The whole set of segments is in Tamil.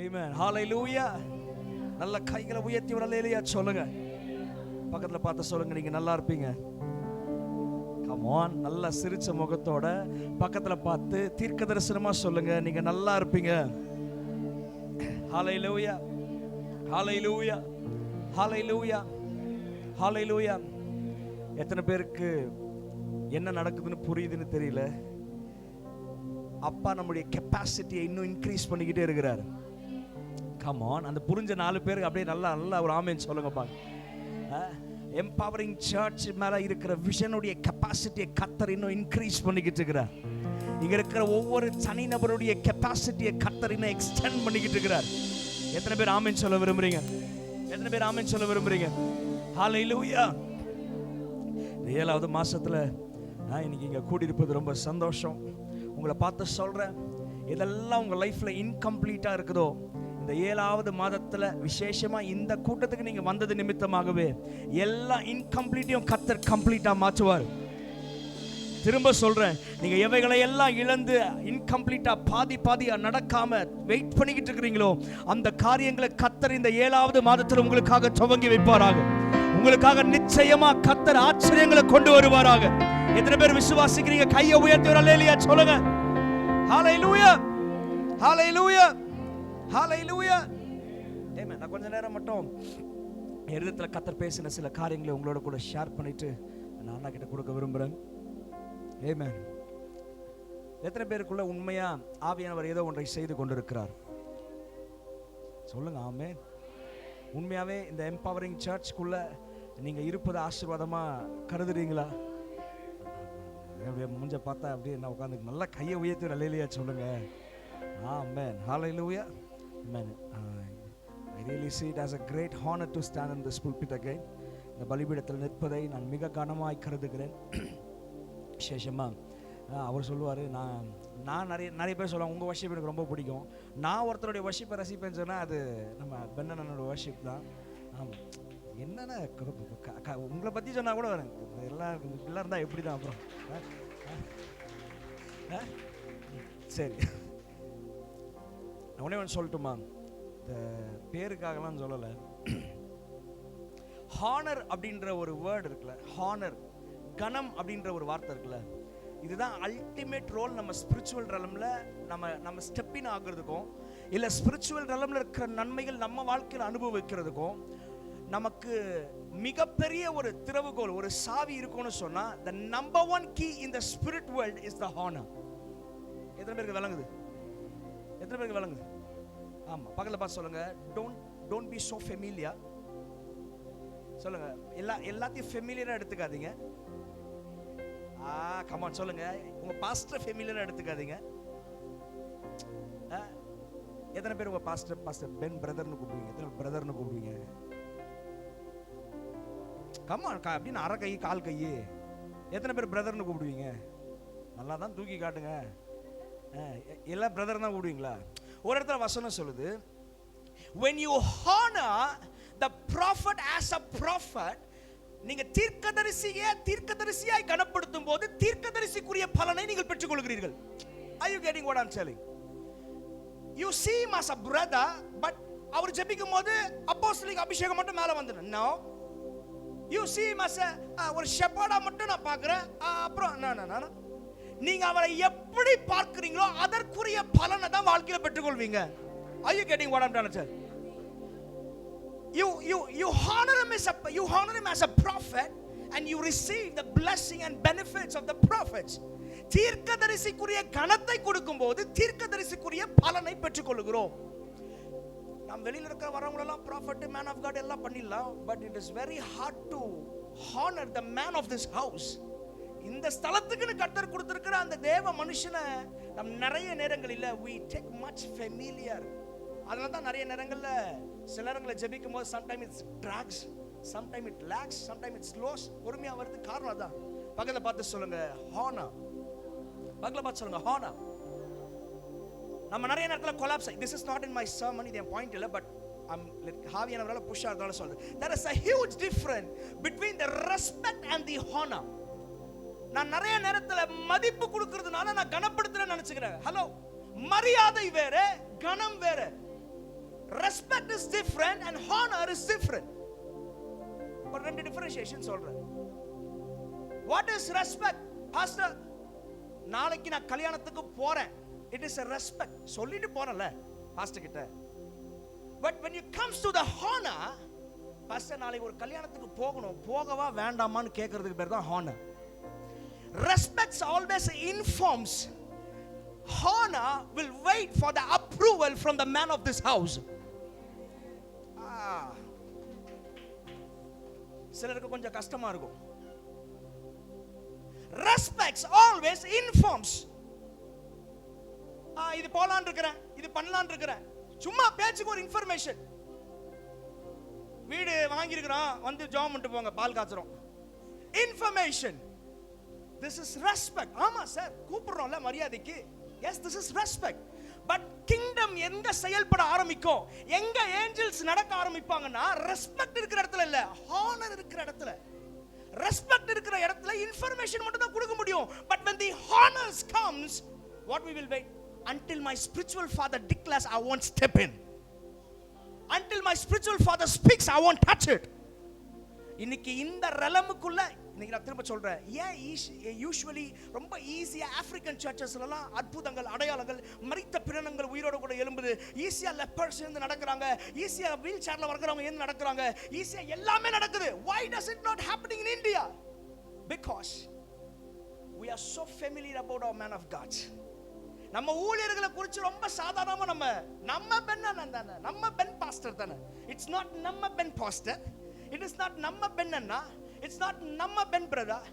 ஆமென். ஹalleluya. நல்ல கைகளை உயர்த்தி ஒரு அல்லேலூயா சொல்லுங்க. பக்கத்துல பார்த்து சொல்லுங்க, நீங்க நல்லா இருப்பீங்க. Come on. நல்ல சிரிச்ச முகத்தோட பக்கத்துல பார்த்து தீர்க்க தரிசனமா சொல்லுங்க, நீங்க நல்லா இருப்பீங்க. ஹalleluya. ஹalleluya. ஹalleluya. ஹalleluya. எத்தனை பேருக்கு என்ன நடக்குதுன்னு புரியுதுன்னு தெரியல. அப்பா நம்முடைய கெப்பாசிட்டியை இன்னும் இன்க்ரீஸ் பண்ணிக்கிட்டே இருக்கிறார். Come on. அந்த புரிஞ்ச 4 பேருக்கு அப்படியே நல்லா ஒரு ஆமென் சொல்லுங்க பாருங்க. எம்பவரிங் சர்ச் மேல இருக்கிற விஷனுடைய கெப்பாசிட்டியை கர்த்தர் இன்னும் இன்க்ரீஸ் பண்ணிக்கிட்டு இருக்கிறார். இங்க இருக்கிற ஒவ்வொரு தனிநபருடைய கெப்பாசிட்டியை கர்த்தர் இன்னும் எக்ஸ்டெண்ட் பண்ணிக்கிட்டு இருக்கிறார். எத்தனை பேர் ஆமென் சொல்ல விரும்புறீங்க? எத்தனை பேர் ஆமென் சொல்ல விரும்புறீங்க? ஹalleluya. 7வது மாசத்துல இன்னைக்கு இங்க கூடி இருப்பது ரொம்ப சந்தோஷம். உங்களை பார்த்து சொல்றேன், இதெல்லாம் உங்க லைஃப்ல இன்கம்ப்ளீட்டா இருக்குதோ, இந்த 7வது மாதத்துல விசேஷமா இந்த கூட்டத்துக்கு நீங்க வந்தது நிமித்தமாகவே எல்லா இன்கம்ப்ளீட்டையும் கர்த்தர் கம்ப்ளீட்டா மாற்றுவார். திரும்ப சொல்றேன், நீங்க எவைகளை எல்லாம் இழந்து இன்கம்ப்ளீட்டா பாதியா நடக்காம வெயிட் பண்ணிக்கிட்டு இருக்கிறீங்களோ, அந்த காரியங்களை கர்த்தர் இந்த 7வது மாதத்துல உங்களுக்காக துவங்கி வைப்பாராக. உங்களுக்காக நிச்சயமா கர்த்தர் ஆச்சரியங்களை கொண்டு வருவாராக. எத்தனை பேர் விசுவாசிக்கிறீங்க? கையை உயர்த்தி ஒரு அல்லேலூயா சொல்லுங்க. ஹalleluya. ஹalleluya. ஹalleluya. ஆமென். நான் கொஞ்ச நேரம் மட்டும் இருதயத்துல கர்த்தர் பேசின சில காரியங்களை உங்களோட கூட ஷேர் பண்ணிட்டு நான் அண்ணா கிட்ட கொடுக்க விரும்புறேன். ஆமென். எத்தனை பேருக்குள்ள உண்மையா ஆவியானவர் ஏதோ ஒன்றை செய்து கொண்டிருக்கிறார்? சொல்லுங்க ஆமென். உண்மையாவே இந்த எம்பவரிங் சர்ச்சுக்குள்ள நீங்க இருப்பது ஆசீர்வாதமா கருதுறீங்களா? முஞ்ச பார்த்தா அப்படியே நான் உட்காந்து நல்லா கையை உயர்த்தி அல்லேலூயா சொல்லுங்க. ஆமென். ஹalleluya. Amen. I really see it as a great honor to stand in this pulpit again. இந்த பலிபீடத்தில் நிற்பதை நான் மிக கனமாய் கருதுகிறேன். விசேஷமா அவர் சொல்லுவார், நான் நிறைய பேர் சொல்லுவாங்க உங்கள் வர்ஷிப் எனக்கு ரொம்ப பிடிக்கும். நான் ஒருத்தருடைய வர்ஷிப்பை ரசிப்பேன்னு சொன்னால் அது நம்ம பென்னனோட வர்ஷிப் தான். ஆமாம். என்னென்ன உங்களை பற்றி சொன்னால் கூட வரேன், எல்லாம் இப்படிலாம் இருந்தால் எப்படி தான் அப்புறம். சரி, நான் உடனே ஒன்று சொல்லட்டுமா? இந்த பேருக்காகலாம் சொல்லலை. ஹானர் அப்படின்ற ஒரு வேர்டு இருக்குல்ல, ஹானர், கனம் அப்படின்ற ஒரு வார்த்தை இருக்குல்ல, இதுதான் அல்டிமேட் ரோல். நம்ம ஸ்பிரிச்சுவல் ரெலம்ல நம்ம ஸ்டெப்பின் ஆகுறதுக்கும், இல்லை ஸ்பிரிச்சுவல் ரெலம்ல இருக்கிற நன்மைகள் நம்ம வாழ்க்கையில் அனுபவிக்கிறதுக்கும் நமக்கு மிகப்பெரிய ஒரு திறவுகோல், ஒரு சாவி இருக்கும்னு சொன்னா, the number one key in the spirit world is the honor. எத்தனை பேருக்கு விளங்குது? எத்தனை பேருக்கு விளங்குது? ஆமா, பக்கத்துல பார்த்து சொல்லுங்க, don't be so familiar. சொல்லுங்க, எல்லாத்தையும் ஃபெமிலியரா எடுத்துக்காதீங்க. come on சொல்லுங்க, உங்க பாஸ்டர் ஃபெமிலியரா எடுத்துக்காதீங்க. எத்தனை பேர் உங்க பாஸ்டர் பென் பிரதர்னு கூப்பிடுவீங்க? எத்தனை பிரதர்னு கூப்பிடுவீங்க? come on அப்படின்னு அரை கை கால் கை. எத்தனை பேர் பிரதர்னு கூப்பிடுவீங்க? நல்லா தான் தூக்கி காட்டுங்க. எல்லாம் பிரதர் தான் கூப்பிடுவீங்களா? ஒரு இடத்துல வசனம் சொல்லுது, when you honor the prophet as a prophet, நீங்க தீர்க்கதரிசியாய் கனப்படுத்தும் போது தீர்க்கதரிசிக்குரிய பலனை நீங்கள் பெற்றுக்கொள்கிறீர்கள். Are you getting what I'm telling? You see him as a brother, but அவர் ஜெபிக்கும் போது அப்போஸ்தலிக் அபிஷேகம் மட்டும் மேல வந்துடும். No, you see him as ஒரு ஷெப்பர்டா மட்டும் நான் பார்க்கிறேன். அப்புறம் நீங்க அவரை எப்படி பார்க்கிறீங்களோ அதற்குரிய பலனை தான் வாழ்க்கையில பெற்றுக்கொள்வீங்க. Are you getting what I'm trying to tell? You honor him as a prophet and you receive the blessing and benefits of the prophets. தீர்க்கதரிசிக்குரிய கனத்தை கொடுக்கும்போது தீர்க்கதரிசிக்குரிய பலனை பெற்றுக்கொள்கிறோம். நாம் வெளியில இருக்கிற வரவங்க எல்லாம் prophet, man of God எல்லாம் பண்ணிடலாம், but it is very hard to honor the man of this house. இந்த ஸ்தலத்துக்குன்னு கர்த்தர் கொடுத்திருக்கிற அந்த தேவ மனுஷனை நாம் நிறைய நேரங்களில் we take much familiar. அதனால தான் நிறைய நேரங்கள்ல சில நேரங்களில் ஜெபிக்கும் போது sometimes it drags, sometimes it lags, sometimes it slows. பொறுமையா வருது காரணம் அதான். பக்கத்துல பார்த்து சொல்லுங்க honor. பக்கத்துல பார்த்து சொல்லுங்க honor. நம்ம நிறைய நேரத்துல collapse. This is not in my sermon, இது என் பாயிண்ட் இல்ல, பட் ஹாவியானவரால புஷ் ஆகிறதால சொல்றேன். There is a huge difference between the respect and the honor. நான் நிறைய நேரத்துல மதிப்பு கொடுக்கிறதுனால நான் கனப்படுத்துறேன்னு நினைச்சுக்கிறேன். ஹலோ, மரியாதை வேற, கனம் வேற. Respect is different and honor is different. ஒரு ரெண்டு டிஃபரன்ஷியேஷன் சொல்றேன். What is respect? Pastor, நாளைக்கு நான் கல்யாணத்துக்கு போறேன். It is a respect. சொல்லிட்டு போறேன்ல பாஸ்டர் கிட்ட. But when it comes to the honor, pastor நாளைக்கு ஒரு கல்யாணத்துக்கு போகணும், போகவா வேண்டாமான்னு கேட்கிறதுக்கு பேர் தான் honor. Respect always informs. Honor will wait for the approval from the man of this house. சிலருக்கு கொஞ்சம் கஷ்டமா இருக்கும். Respect always informs. இது போலான்னு இருக்கறேன், இது பண்ணலான்னு இருக்கறேன். சும்மா பேச்சுக்கு ஒரு இன்ஃபர்மேஷன். வீடு வாங்கி இருக்கறோம், வந்து ஜாம் பண்ணிட்டு போங்க, பால் காய்ச்சறோம். இன்ஃபர்மேஷன். This is respect. ஆமா சார், கூப்பிடுறோம்ல மரியாதைக்கு. Yes, this is respect. But kingdom எங்க செயல்பட ஆரம்பிக்கும், எங்க ஏஞ்சல்ஸ் நடக்க ஆரம்பிப்பாங்கன்னா ரெஸ்பெக்ட் இருக்கிற இடத்துல இல்ல, ஹானர் இருக்கிற இடத்துல. ரெஸ்பெக்ட் இருக்கிற இடத்துல இன்ஃபர்மேஷன் மட்டும் தான் கொடுக்க முடியும். But when the honors comes, what we will wait until my spiritual father declares I won't step in. Until my spiritual father speaks I won't touch it. இன்னைக்கு இந்த ரெலமுக்குள்ள இன்னைக்கு நான் திரும்ப சொல்றேன், ஏன் யூசுவலி ரொம்ப ஈஸியா ஆப்பிரிக்கன் சர்ச்சஸ்லாம் அற்புதங்கள், அடையாளங்கள், மரித்த பிணங்கள் உயிரோட கூட எழும்புது, ஈஸியா லெப்பர்ஸ் இருந்து நடக்கறாங்க, ஈஸியா வீல் சேர்ல வர்றவங்க இருந்து நடக்கறாங்க, ஈஸியா எல்லாமே நடக்குது. Why does it not happening in India? Because we are so familiar about our man of God. நம்ம ஊழியர்களை குறித்து ரொம்ப சாதாரணமா நம்ம பென் தானே, நம்ம பென் பாஸ்டர் தானே. It's not நம்ம Ben pastor, it is not நம்ம பென் அண்ணா, it's not நம்ம பென் பிரதர்.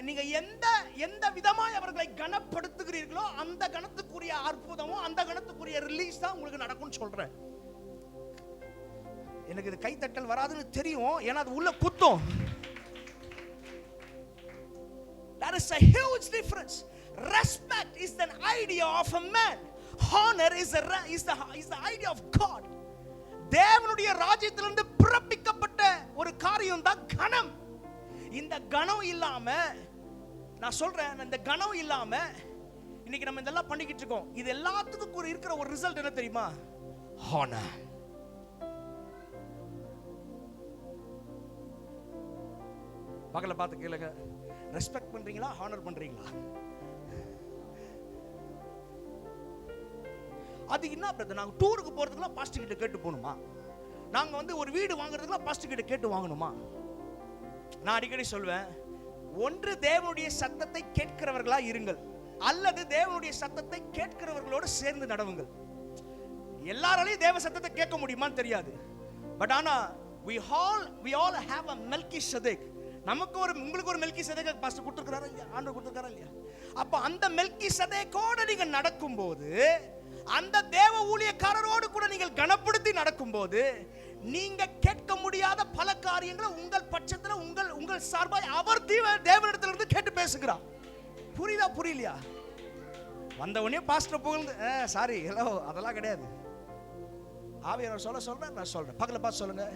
நீங்க எந்த விதமாய் அவர்களை கனப்படுத்துகிறீர்களோ அந்த கனத்துக்குரிய அற்புதமும் அந்த கனத்துக்குரிய ரிலீஸ் தான் உங்களுக்கு நடக்கும்னு சொல்றேன். எனக்கு இது கைத்தட்டல் வராதுன்னு தெரியும், ஏன்னா அது உள்ள குத்தும். That is a huge difference. Respect is the idea of a man. Honor is the idea of God. தேவனுடைய ராஜ்யத்திலிருந்து பிறப்பிக்கப்பட்ட ஒரு காரியம் தான் கனம். இந்த கனம் இல்லாம, நான் சொல்றேன், இந்த கனம் இல்லாம இன்னைக்கு நம்ம இதெல்லாம் பண்ணிக்கிட்டு இருக்கோம். இது எல்லாத்துக்கும் இருக்கிற ஒரு ரிசல்ட் என்ன தெரியுமா? ஹானர். பக்கத்துல பார்த்து கேளுங்க, ரெஸ்பெக்ட் பண்றீங்களா, ஹானர் பண்றீங்களா? அது என்ன பிரதர், நாங்க டூருக்கு போறதுக்குலாம் பாஸ்டர் கிட்ட கேட்டு போகணுமா? நாங்க வந்து ஒரு வீடு வாங்குறதுக்குலாம் பாஸ்டர் கிட்ட கேட்டு வாங்கணுமா? நான் அடிக்கடி சொல்வேன், ஒன்று தேவனுடைய சத்தத்தை கேட்கிறவர்களா இருங்கள், அல்லது தேவனுடைய சத்தத்தை கேட்கிறவர்களோடு சேர்ந்து நடவுங்கள். எல்லாராலையும் தேவ சத்தத்தை கேட்க முடியுமான்னு தெரியாது. பட் ஆனா we all have a Melchizedek. நமக்கு உங்களுக்கு ஒரு மெல்கிசேதேக் பாஸ்டர் கொடுத்திருக்காரா இல்லையா, ஆண்டவர் கொடுத்திருக்காரா இல்லையா? அப்ப அந்த மெல்கிசேதேக்கோட நீங்க நடக்கும்போது, அந்த தேவ ஊழியக்காரரோடு கூட நீங்கள் கனப்படுத்தி நடக்கும்போது, நீங்க கேட்க முடியாத பல காரியங்களை உங்கள் பட்சத்துல உங்கள் சார்பாய் அவர் தேவனிடத்துல இருந்து கேட்டு பேசுகிறார். புரியுதா புரியலையா? வந்த உடனே பாஸ்டர் புகழ்ந்து சாரி ஹலோ அதெல்லாம் கிடையாது. ஆவியானவர் சொல்றேன், நான் சொல்றேன், பக்கத்துல பார்த்து சொல்லுங்க.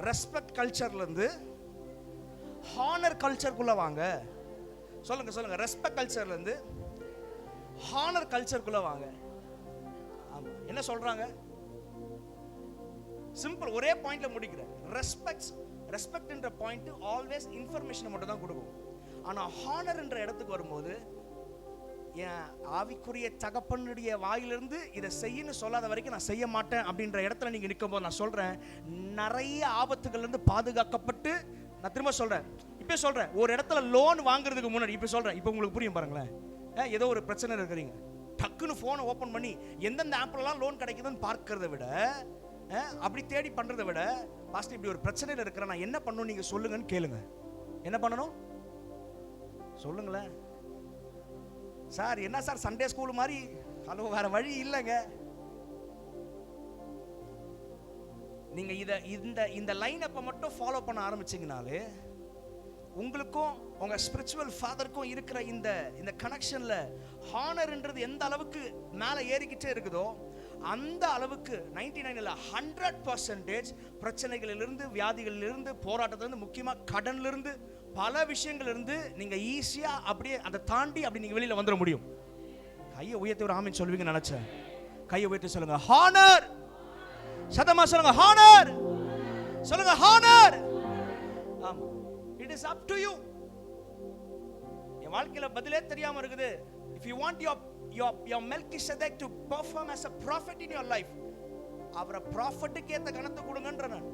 ரெஸ்பெக்ட் கல்ச்சர்ல இருந்து ஹானர் கல்ச்சருக்குள்ள வாங்க. சொல்லுங்க. ரெஸ்பெக்ட் கல்ச்சர்ல இருந்து ஹானர் கல்ச்சருக்குள்ள வாங்க. ஆமா, என்ன சொல்றாங்க? சிம்பிள், ஒரே பாயிண்ட்ல முடிக்கிறேன். ரெஸ்பெக்ட் என்ற பாயிண்ட் ஆல்வேஸ் இன்ஃபர்மேஷன் மட்டும் தான் கொடுக்கும். ஆனா ஹானர் என்ற இடத்துக்கு வரும்போது, என் ஆவிக்குரிய தகப்பனுடைய வாயிலிருந்து இதை செய்யன்னு சொல்லாத வரைக்கும் நான் செய்ய மாட்டேன் அப்படின்ற இடத்துல நீங்க நிற்கும் போது, நான் சொல்றேன், நிறைய ஆபத்துகள் இருந்து பாதுகாக்கப்பட்டு, நான் திரும்ப சொல்றேன், இப்ப சொல்றேன், ஒரு இடத்துல லோன் வாங்குறதுக்கு முன்னாடி இப்ப சொல்றேன், இப்ப உங்களுக்கு புரியும் பாருங்களேன். ஏதோ ஒரு பிரச்சனை இருக்கிறீங்க, டக்குன்னு போனை ஓபன் பண்ணி எந்தெந்த ஆப்லாம் லோன் கிடைக்குதுன்னு பார்க்கறத விட, அப்படி தேடி பண்றதை விட, பாஸ்டர் இப்படி ஒரு பிரச்சனையில இருக்கிறேன், நான் என்ன பண்ணணும் நீங்க சொல்லுங்கன்னு கேளுங்க. என்ன பண்ணணும் சொல்லுங்களேன். சார் என்ன சார் சண்டே ஸ்கூல் மாதிரி, ஹலோ வேற வழி இல்லைங்க. நீங்க இந்த லைன் அப்ப மட்டும் ஃபாலோ பண்ண ஆரம்பிச்சீங்கனாலே, உங்களுக்கும் உங்க ஸ்பிரிச்சுவல் ஃபாதருக்கும் இருக்கிற இந்த கனெக்ஷன்ல ஹானர்ன்றது எந்த அளவுக்கு மேலே ஏறிக்கிட்டே இருக்குதோ, அந்த அளவுக்கு 99 இல்ல 100% பிரச்சனைகளிலிருந்து, வியாதிகளிலிருந்து, போராட்டத்திலிருந்து, முக்கியமா கடனிலிருந்து, பல விஷயங்களிலிருந்து நீங்க ஈஸியா அப்படியே அதை தாண்டி அப்படி நீங்க வெளியில வந்துட முடியும். கையை உயர்த்தி ஒரு ஆமென் சொல்வீங்க நினைச்சேன். கையை உயர்த்தி சொல்லுங்க, ஹானர். சத்தமா சொல்லுங்க ஹானர். சொல்லுங்க ஹானர். ஆமா, it is up to you. என் வாழ்க்கையில பதிலே தெரியாம இருக்குது. If you want your Melchizedek to perform as a prophet in your life, அவரை ப்ராஃபட்டுக்கு ஏத்த கணத்தை கொடுங்கன்ற நான்.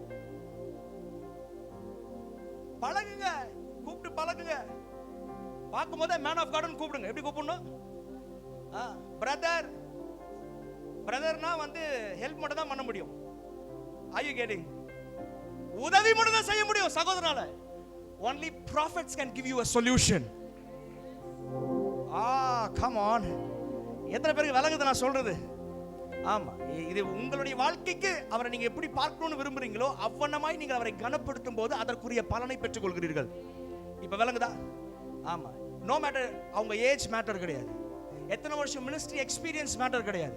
பழகுங்க, கூப்பிட்டு பழகுங்க. பார்க்கும்போதே மேன் ஆஃப் காட்னு கூப்பிடுங்க. எப்படி கூப்பிடணும்? பிரதர். பிரதர்னா வந்து ஹெல்ப் மட்டும் தான் பண்ண முடியும். Are you getting? உதவி மட்டும் தான் செய்ய முடியும் சகோதரனால. Only prophets can give you a solution. Come on. எத்தனை பேருக்கு விளங்குது நான் சொல்றது? ஆமா, இது உங்களுடைய வாழ்க்கைக்கு அவரை நீங்க எப்படி பார்க்கணும்னு விரும்புறீங்களோ அவ்வண்ணமாய் நீங்கள் அவரை கனப்படுத்தும் போது அதற்குரிய பலனை பெற்றுக் கொள்கிறீர்கள். இப்ப விளங்குதா? ஆமா, நோ மேட்டர் அவங்க ஏஜ் மேட்டர் கிடையாது, எத்தனை வருஷம் மினிஸ்ட்ரி எக்ஸ்பீரியன்ஸ் மேட்டர் கிடையாது,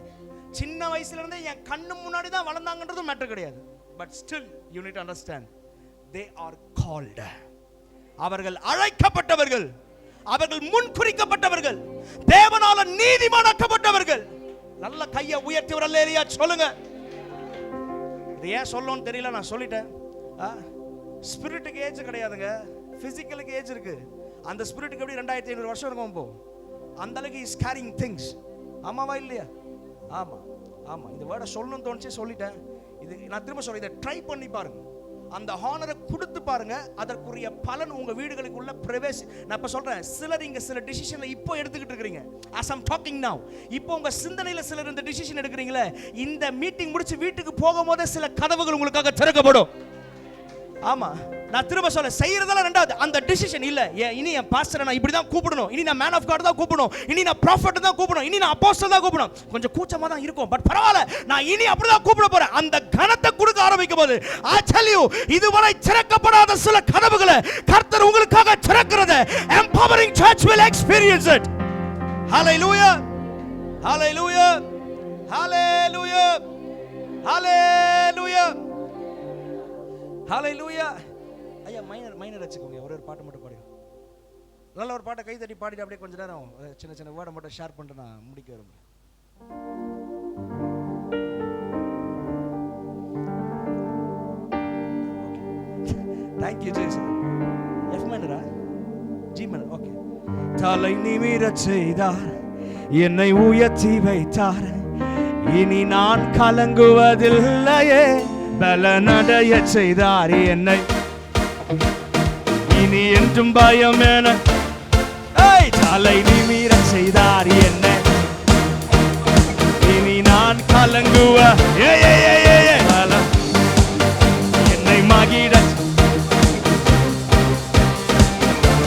சின்ன வயசுல இருந்தே என் கண்ணு முன்னாடி தான் வளர்ந்தாங்கன்றதும் மேட்டர் கிடையாது. But still you need to understand they are called. அவர்கள் அழைக்கப்பட்டவர்கள், அவர்கள் முன்குறிக்கப்பட்டவர்கள், தேவனால நீதிமானாக்கப்பட்டவர்கள். நல்ல கையை உயர்த்தி ஒரு அல்லேலூயா சொல்லுங்க. இது ஏன் சொல்லணும்னு தெரியல, நான் சொல்லிட்டேன். ஸ்பிரிட்டுக்கு ஏஜ் கிடையாதுங்க, பிசிக்கலுக்கு ஏஜ் இருக்கு. அந்த ஸ்பிரிட்டுக்கு எப்படி 2500 வருஷம் இருக்கும் போ, அந்த அளவுக்கு இஸ் கேரிங் திங்ஸ். ஆமாவா இல்லையா? ஆமா ஆமா, இந்த வேர்டை சொல்லணும்னு தோணுச்சு சொல்லிட்டேன். இது நான் திரும்ப சொல்றேன், இதை ட்ரை பண்ணி பாருங்க, அந்த ஹானரை கொடுத்து பாருங்க, அதற்குரிய பலன் உங்க வீடுகளுக்குள்ள பிரவேசி. நான் இப்ப சொல்றேன், சிலர் இங்க சில டிசிஷன்ல இப்போ எடுத்துக்கிட்டு இருக்கீங்க. as I'm talking now, இப்போ உங்க சிந்தனையில சிலர் இந்த டிசிஷன் எடுக்கிறீங்களே, இந்த மீட்டிங் முடிச்சு வீட்டுக்கு போகும்போது சில கதவுகள் உங்களுக்காக திறக்கப்படும். ஆமா, நான் திரும்ப சொல்ல, செய்யறதெல்லாம் ரெண்டாவது, அந்த டிசிஷன் இல்ல, இனி என் பாஸ்டரை நான் இப்படி தான் கூப்பிடணும், இனி நான் மேன் ஆஃப் காட் தான் கூப்பிடணும், இனி நான் ப்ராஃபட் தான் கூப்பிடணும், இனி நான் அப்போஸ்தலன் தான் கூப்பிடணும். கொஞ்சம் கூச்சமா தான் இருக்கும், பட் பரவாயில்ல, நான் இனி அப்படி தான் கூப்பிட போறேன். அந்த கனத்தை கொடுக்க ஆரம்பிக்கும் போது I tell you, இதுவரை திறக்கப்படாத சில கதவுகளை கர்த்தர் உங்களுக்காக திறக்கிறது. Empowering church will experience it. Hallelujah, hallelujah, hallelujah, hallelujah, hallelujah. ஐயா மைனர் வச்சுக்கோங்க, ஒரே ஒரு பாட்டு மட்டும் பாடுங்க. நல்ல ஒரு பாட்டை கை தட்டி பாடிட்டு அப்படியே கொஞ்ச நேரம் சின்ன சின்ன வேர்டை மட்டும் ஷேர் பண்ணிட்டு நான் முடிக்க விரும்புகிறேன். தேங்க்யூ ஜெயசன். எஃப் மைனரா ஜி மைனர்? ஓகே. தலை நிமிரச் செய்தார், என்னை உயர்த்தி வைத்தார், இனி நான் கலங்குவதில்லையே. பலனடைய செய்தார் என்னை, இனி என்றும் பயம் என. தலை நிமிரச் செய்தார் என்னை, இனி நான் கலங்குவ என்னை மகிழ.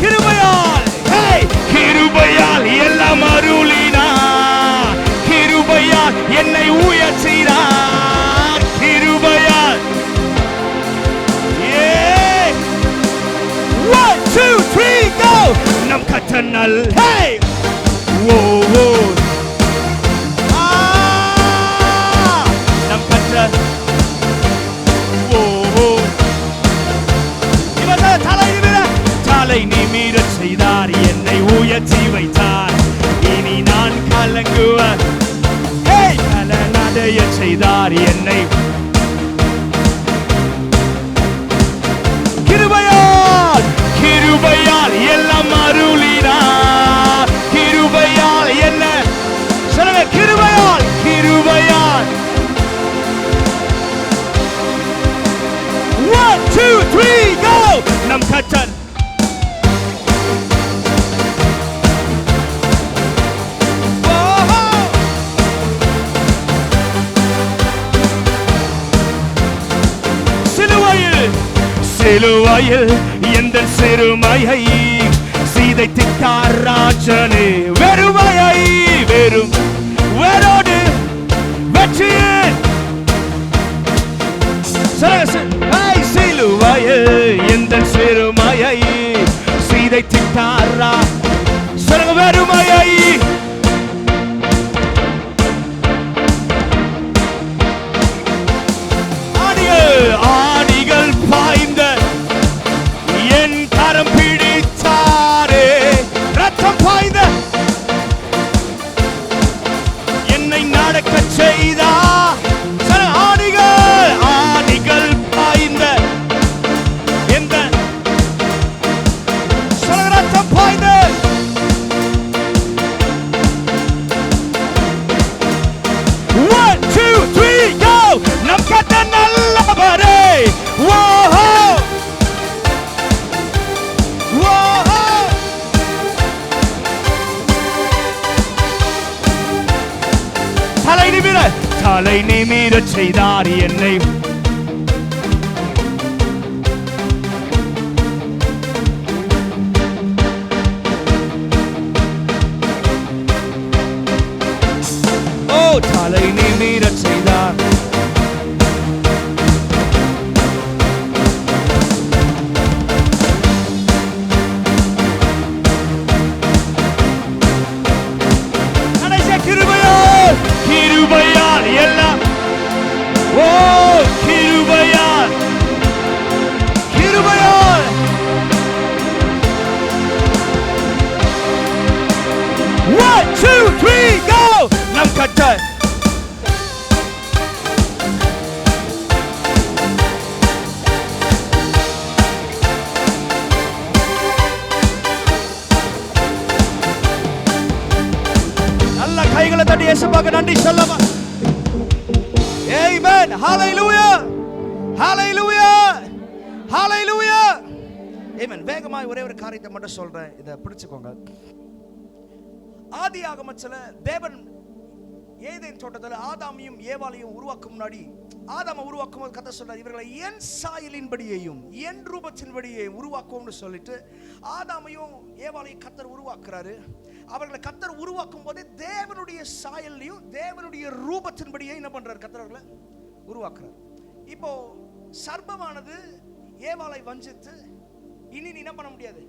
கிருபையால் கிருபையால் எல்லாம் அருளினார், கிருபையால் என்னை உயர்த்தினார், கிருபையால். 1 2 3 go. நம் கட்டனல் hey ஓ ஓ நம் கட்ட ஓ ஓ. இவன் தலை நிமிரச் செய்தார், என்னை உயர்த்தி வைத்தார், இனி நான் கலங்குவ. பலனடைய செய்தார் என்னை, கிருபையால் கிருபையால் எல்லாம் அருளினார், கிருபையால் என்ன சொல்லுங்க, கிருபையால் கிருபையால். 1 2 3 go. நம் கட்டல் சிலுவையில் எந்த சிறுமையை சீதைத்திட்டார் ராஜனே. வெறுமையை வெறும் வேரோடு வெற்றியின் சிலுவையில் எந்த சிறுமையை சீதைத்திட்டார் சொல்லுங்க, வெறுமையை ஆணிகள் பாய்ந்த என் கரம் பிடித்தாரே, ரத்தம் பாய்ந்த என்னை நடக்க செய்தார். ஆணிகள் நிமிரச் செய்தார் என்னை. ஓ தலை நிமிரச் செய்தார். கிருபையால் எல்லாம், ஓ கிருபையால், கிருபையால். One, two, three, go. நம் கர்த்தர் நல்ல கைகளை தட்டி இயேசுவுக்கு நன்றி சொல்லவா. Amen. Hallelujah. Hallelujah. Hallelujah. Amen. வேகமாய் ஒரே ஒரு காரியத்தை மட்டும் சொல்றேன், இதை பிடிச்சுக்கோங்க. ஆதியாகமத்துல தேவன் ஏதேன் தோட்டத்துல ஆதாமையும் ஏவாளையும் உருவாக்கும் முன்னாடி, ஆதாமை உருவாக்கும் போது கர்த்தர் சொல்றார், இவர்களை என் சாயலின்படியேயும் என் ரூபத்தின்படியே உருவாக்கும்னு சொல்லிட்டு ஆதாமையும் ஏவாளையும் கர்த்தர் உருவாக்குறாரு. அவர்களை கர்த்தர் உருவாக்கும் போது தேவனுடைய சாயல்லையும் தேவனுடைய ரூபத்தின்படியே என்ன பண்றாரு, கர்த்தர் அவர்களை உருவாக்குறார். இப்போ சர்ப்பமானது ஏவாளை வஞ்சித்து, இனி நீ என்ன பண்ண முடியாது,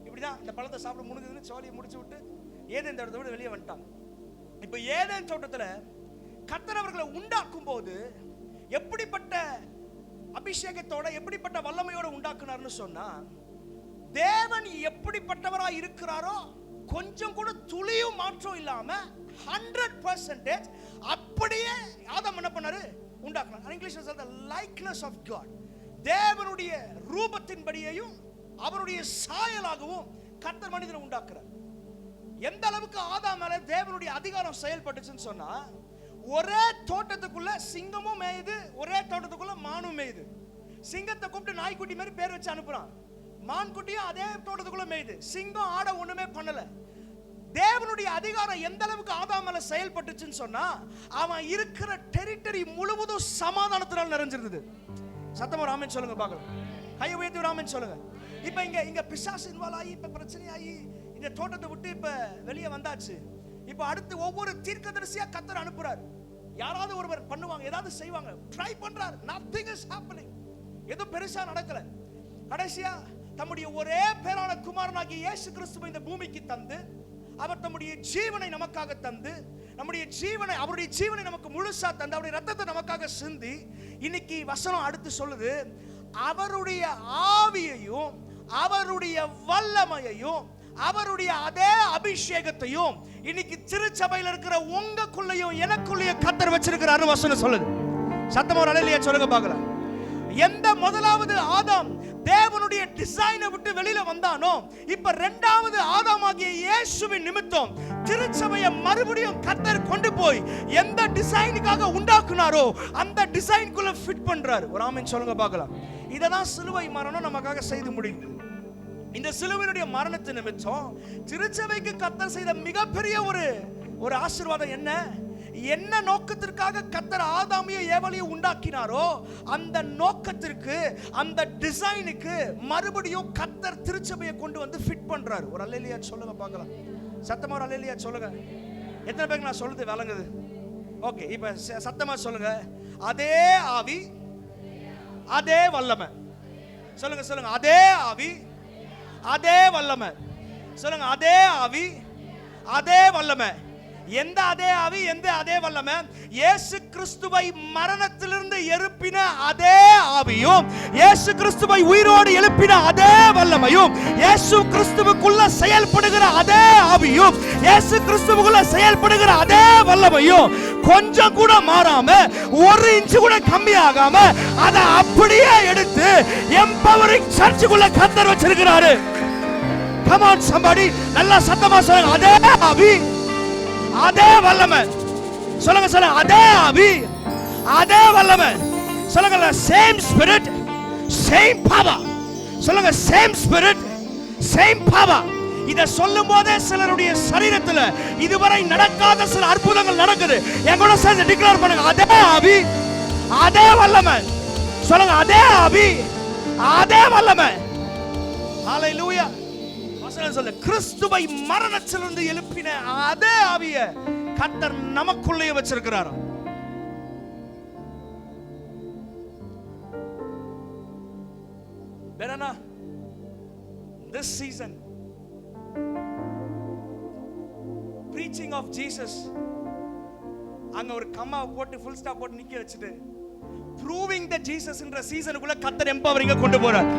இப்படிதான் இந்த பழத்தை சாப்பிட முடிஞ்சதுன்னு சோழியை முடிச்சு விட்டு ஏதேன் தோட்டத்தை விட வெளியே வந்துட்டாங்க. இப்போ ஏதேன் தோட்டத்துல கர்த்தர் அவர்களை உண்டாக்கும் போது எப்படிப்பட்ட அபிஷேகத்தோட எப்படிப்பட்ட வல்லமையோட உண்டாக்குனார்னு சொன்னா, தேவன் எப்படிப்பட்டவராய் இருக்கிறாரோ கொஞ்சம் கூட துளியும் மாற்றம் இல்லாம 100% அப்படியே ஆதாம் என்ன பண்ணாரு, உண்டாக்குனார். இங்கிலீஷ்ல சொல்ற likeness of God, தேவனுடைய ரூபத்தின்படியேயும் அவருடைய சாயலாகவும் கர்த்தர் மனிதனை உண்டாக்குறார். எந்த அளவுக்கு ஆதாம் மேல தேவனுடைய அதிகாரம் செயல்பட்டுச்சுன்னு சொன்னா, ஒரே தோட்டத்துக்குள்ள சிங்கமும் மேயுது, ஒரே தோட்டத்துக்குள்ள மானும் மேயுது. சிங்கத்தை கூப்பிட்டு நாய்க்குட்டி மாதிரி பேர் வச்சு அனுப்புறான், மான்குட்டியும் அதே தோட்டத்துக்குள்ள மேயுது. சிங்கம் ஆட ஒண்ணுமே பண்ணல. தேவனுடைய அதிகாரம் எந்த அளவுக்கு ஆதாம் மேல செயல்பட்டுச்சுன்னு சொன்னா, அவன் இருக்கிற டெரிட்டரி முழுவதும் சமாதானத்தினால் நிறைஞ்சிருந்தது. சத்தமா ஆமென் சொல்லுங்க பார்க்கலாம். கையை உயர்த்தி ஆமென் சொல்லுங்க. இப்ப இங்க பிசாசு இன்வால்வ் ஆகி இப்ப பிரச்சனை ஆகி இந்த தோட்டத்தை விட்டு இப்ப வெளியே வந்தாச்சு. இப்ப அடுத்து ஒவ்வொரு தீர்க்கதரிசியா கர்த்தர் அனுப்புறார். யாராவது ஒருவர் பண்ணுவாங்க, ஏதாவது செய்வாங்க, ட்ரை பண்றார். nothing is happening. எதுவும் பெருசா நடக்கல. கடைசியா தம்முடைய ஒரே பேரான குமாரனாகிய இயேசு கிறிஸ்துவை இந்த பூமிக்கு தந்து, அவர் தம்முடைய ஜீவனை நமக்காக தந்து, நம்முடைய ஜீவனை, அவருடைய ஜீவனை நமக்கு முழுசா தந்து, அவருடைய ரத்தத்தை நமக்காக சிந்தி, இன்னைக்கு வசனம் அடுத்து சொல்லுது, அவருடைய ஆவியையும் அவருடைய வல்லமையையும் அவருடைய அதே அபிஷேகத்தையும் இன்னைக்கு திருச்சபையில் இருக்கிற உங்களுக்குள்ளேயும் எனக்குள்ளேயும் கர்த்தர் வச்சிருக்கிறாரு வசனம் சொல்லுது. சத்தமா ஒரு அல்லேலூயா சொல்லுங்க பார்க்கலாம். எந்த முதலாவது ஆதாம் தேவனுடைய டிசைனை விட்டு வெளியில வந்தானோ, இப்ப இரண்டாவது ஆதாமாகிய இயேசுவின் நிமித்தம் திருச்சபையை மறுபடியும் கர்த்தர் கொண்டு போய் எந்த டிசைனுக்காக உண்டாக்குனாரோ அந்த டிசைனுக்குள்ள ஃபிட் பண்றாரு. ஒரு ஆமென் சொல்லுங்க பார்க்கலாம். இததான் சிலுவை மரணம் நமக்காக செய்து முடியுது. இந்த சிலுவையினுடைய மரணத்து நிமித்தம் திருச்சபைக்கு கர்த்தர் செய்த மிகப்பெரிய ஒரு ஆசீர்வாதம் என்ன நோக்கத்திற்காக கர்த்தர் ஆதாமையும் ஏவாளையும் உண்டாக்கினாரோ அந்த நோக்கத்திற்கு, அந்த டிசைனுக்கு மறுபடியும் கர்த்தர் திருச்சபையை கொண்டு வந்து ஃபிட் பண்றாரு. ஒரு அல்லேலூயா சொல்லுங்க பார்க்கலாம். சத்தமா ஒரு அல்லேலூயா சொல்லுங்க. எத்தனை பேருக்கு நான் சொல்றது விளங்குது? ஓகே, இப்ப சத்தமா சொல்லுங்க. அதே ஆவி அதே வல்லமை. சொல்லுங்க சொல்லுங்க. அதே ஆவி அதே வல்லமை. சொல்லுங்க. அதே ஆவி அதே வல்லமை. எந்த அதே ஆவி, எந்த அதே வல்லமை? இயேசு கிறிஸ்துவை மரணத்திலிருந்து எழுப்பின அதே ஆவியும், இயேசு கிறிஸ்துவை உயிரோடு எழுப்பின அதே வல்லமையும், இயேசு கிறிஸ்துவுக்குள்ள செயல்படுகிற அதே ஆவியும், இயேசு கிறிஸ்துவுக்குள்ள செயல்படுகிற அதே வல்லமையும் கொஞ்சம் கூட மாறாம, ஒரு இன்ச்சு கூட கம்மியாகாம அதை அப்படியே எடுத்து எம்பவரிங் சர்ச்சுக்குள்ள கர்த்தர் வச்சிருக்கிறாரு. Come on somebody, நல்லா சத்தமா சொல்லுங்க. அதே ஆவி அதே வல்லமை. சொல்லுங்க சொல்லுங்க. அதே ஆவி அதே வல்லமை. சொல்லுங்க. Same spirit same power. சொல்லுங்க. Same spirit same power. இத சொல்லும் போதே சிலருடைய சரீரத்துல இதுவரை நடக்காத சில அற்புதங்கள் நடக்குது. என் கூட சேர்ந்து டிக்ளேர் பண்ணுங்க. அதே ஆவி அதே வல்லமை. சொல்லுங்க அதே ஆவி, அதே வல்லமை. ஹalleluya. வசனம் சொல்ல கிறிஸ்துவை மரணத்திலிருந்து எழுப்பின அதே ஆவியை கர்த்தர் நமக்குள்ளே வச்சிருக்கிறார். Berana, this season, preaching of Jesus, அங்க ஒரு கம்மா போட்டு ஃபுல் ஸ்டாப் போட்டு நிக்க வச்சிட்டு proving that Jesus என்ற சீசனுக்குள்ள கர்த்தர் empowering கொண்டு போறார்.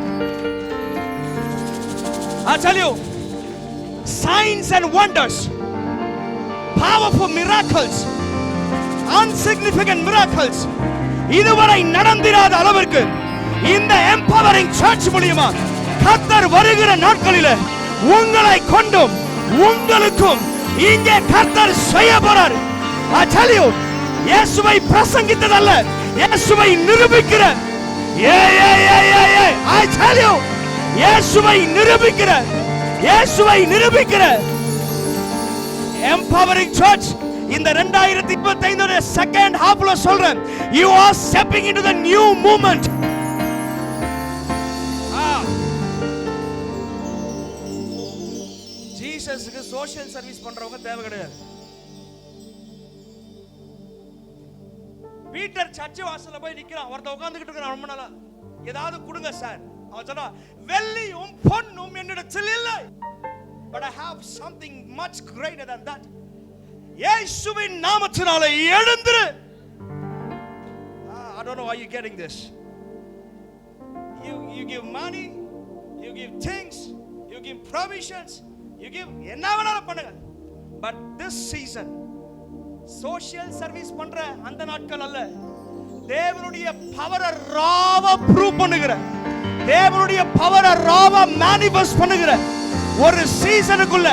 I tell you, signs and wonders, powerful miracles, insignificant miracles இதுவரை நடந்திராத அளவிற்கு இந்த empowering church மூலமா கர்த்தர் வருகிற நாட்களிலே உங்களை கொண்டும் உங்களுக்கும் இங்கே கர்த்தர் செய்ய போறார். I tell you, இயேசுவை பிரசங்கித்ததல்ல, இயேசுவை நிரூபிக்கிற. I tell you, இயேசுவை நிரூபிக்கிற, இயேசுவை நிரூபிக்கிற empowering church இந்த 2025 செகண்ட் ஹாஃப்ல சொல்றேன். You are stepping into the new movement. ஜீசஸ்க்கு சோஷியல் சர்வீஸ் பண்றவங்க தேவை கிடையாது. பீட்டர் சர்ச் வாசல்ல போய் நிக்கிறான். ஒருத்தன் உட்கார்ந்துகிட்டு இருக்கான் ரொம்ப நாளா. ஏதாவது கொடுங்க சார். அவன் சொன்னா வெள்ளியும் பொன்னும் என்னிடத்தில் இல்லை. But I have something much greater than that. இயேசுவின் நாமத்தினாலே எழுந்திரு. I don't know why you getting this. You give money, you give things, you give provisions, you give என்ன வேணாலும் பண்ணுங்க. But this season social service பண்ற அந்த நாட்கள் அல்ல. தேவனுடைய பவரை ராவா ப்ரூவ் பண்ணுகிற, தேவனுடைய பவரை ராவா மேனிஃபெஸ்ட் பண்ணுகிற ஒரு சீசனுக்குள்ள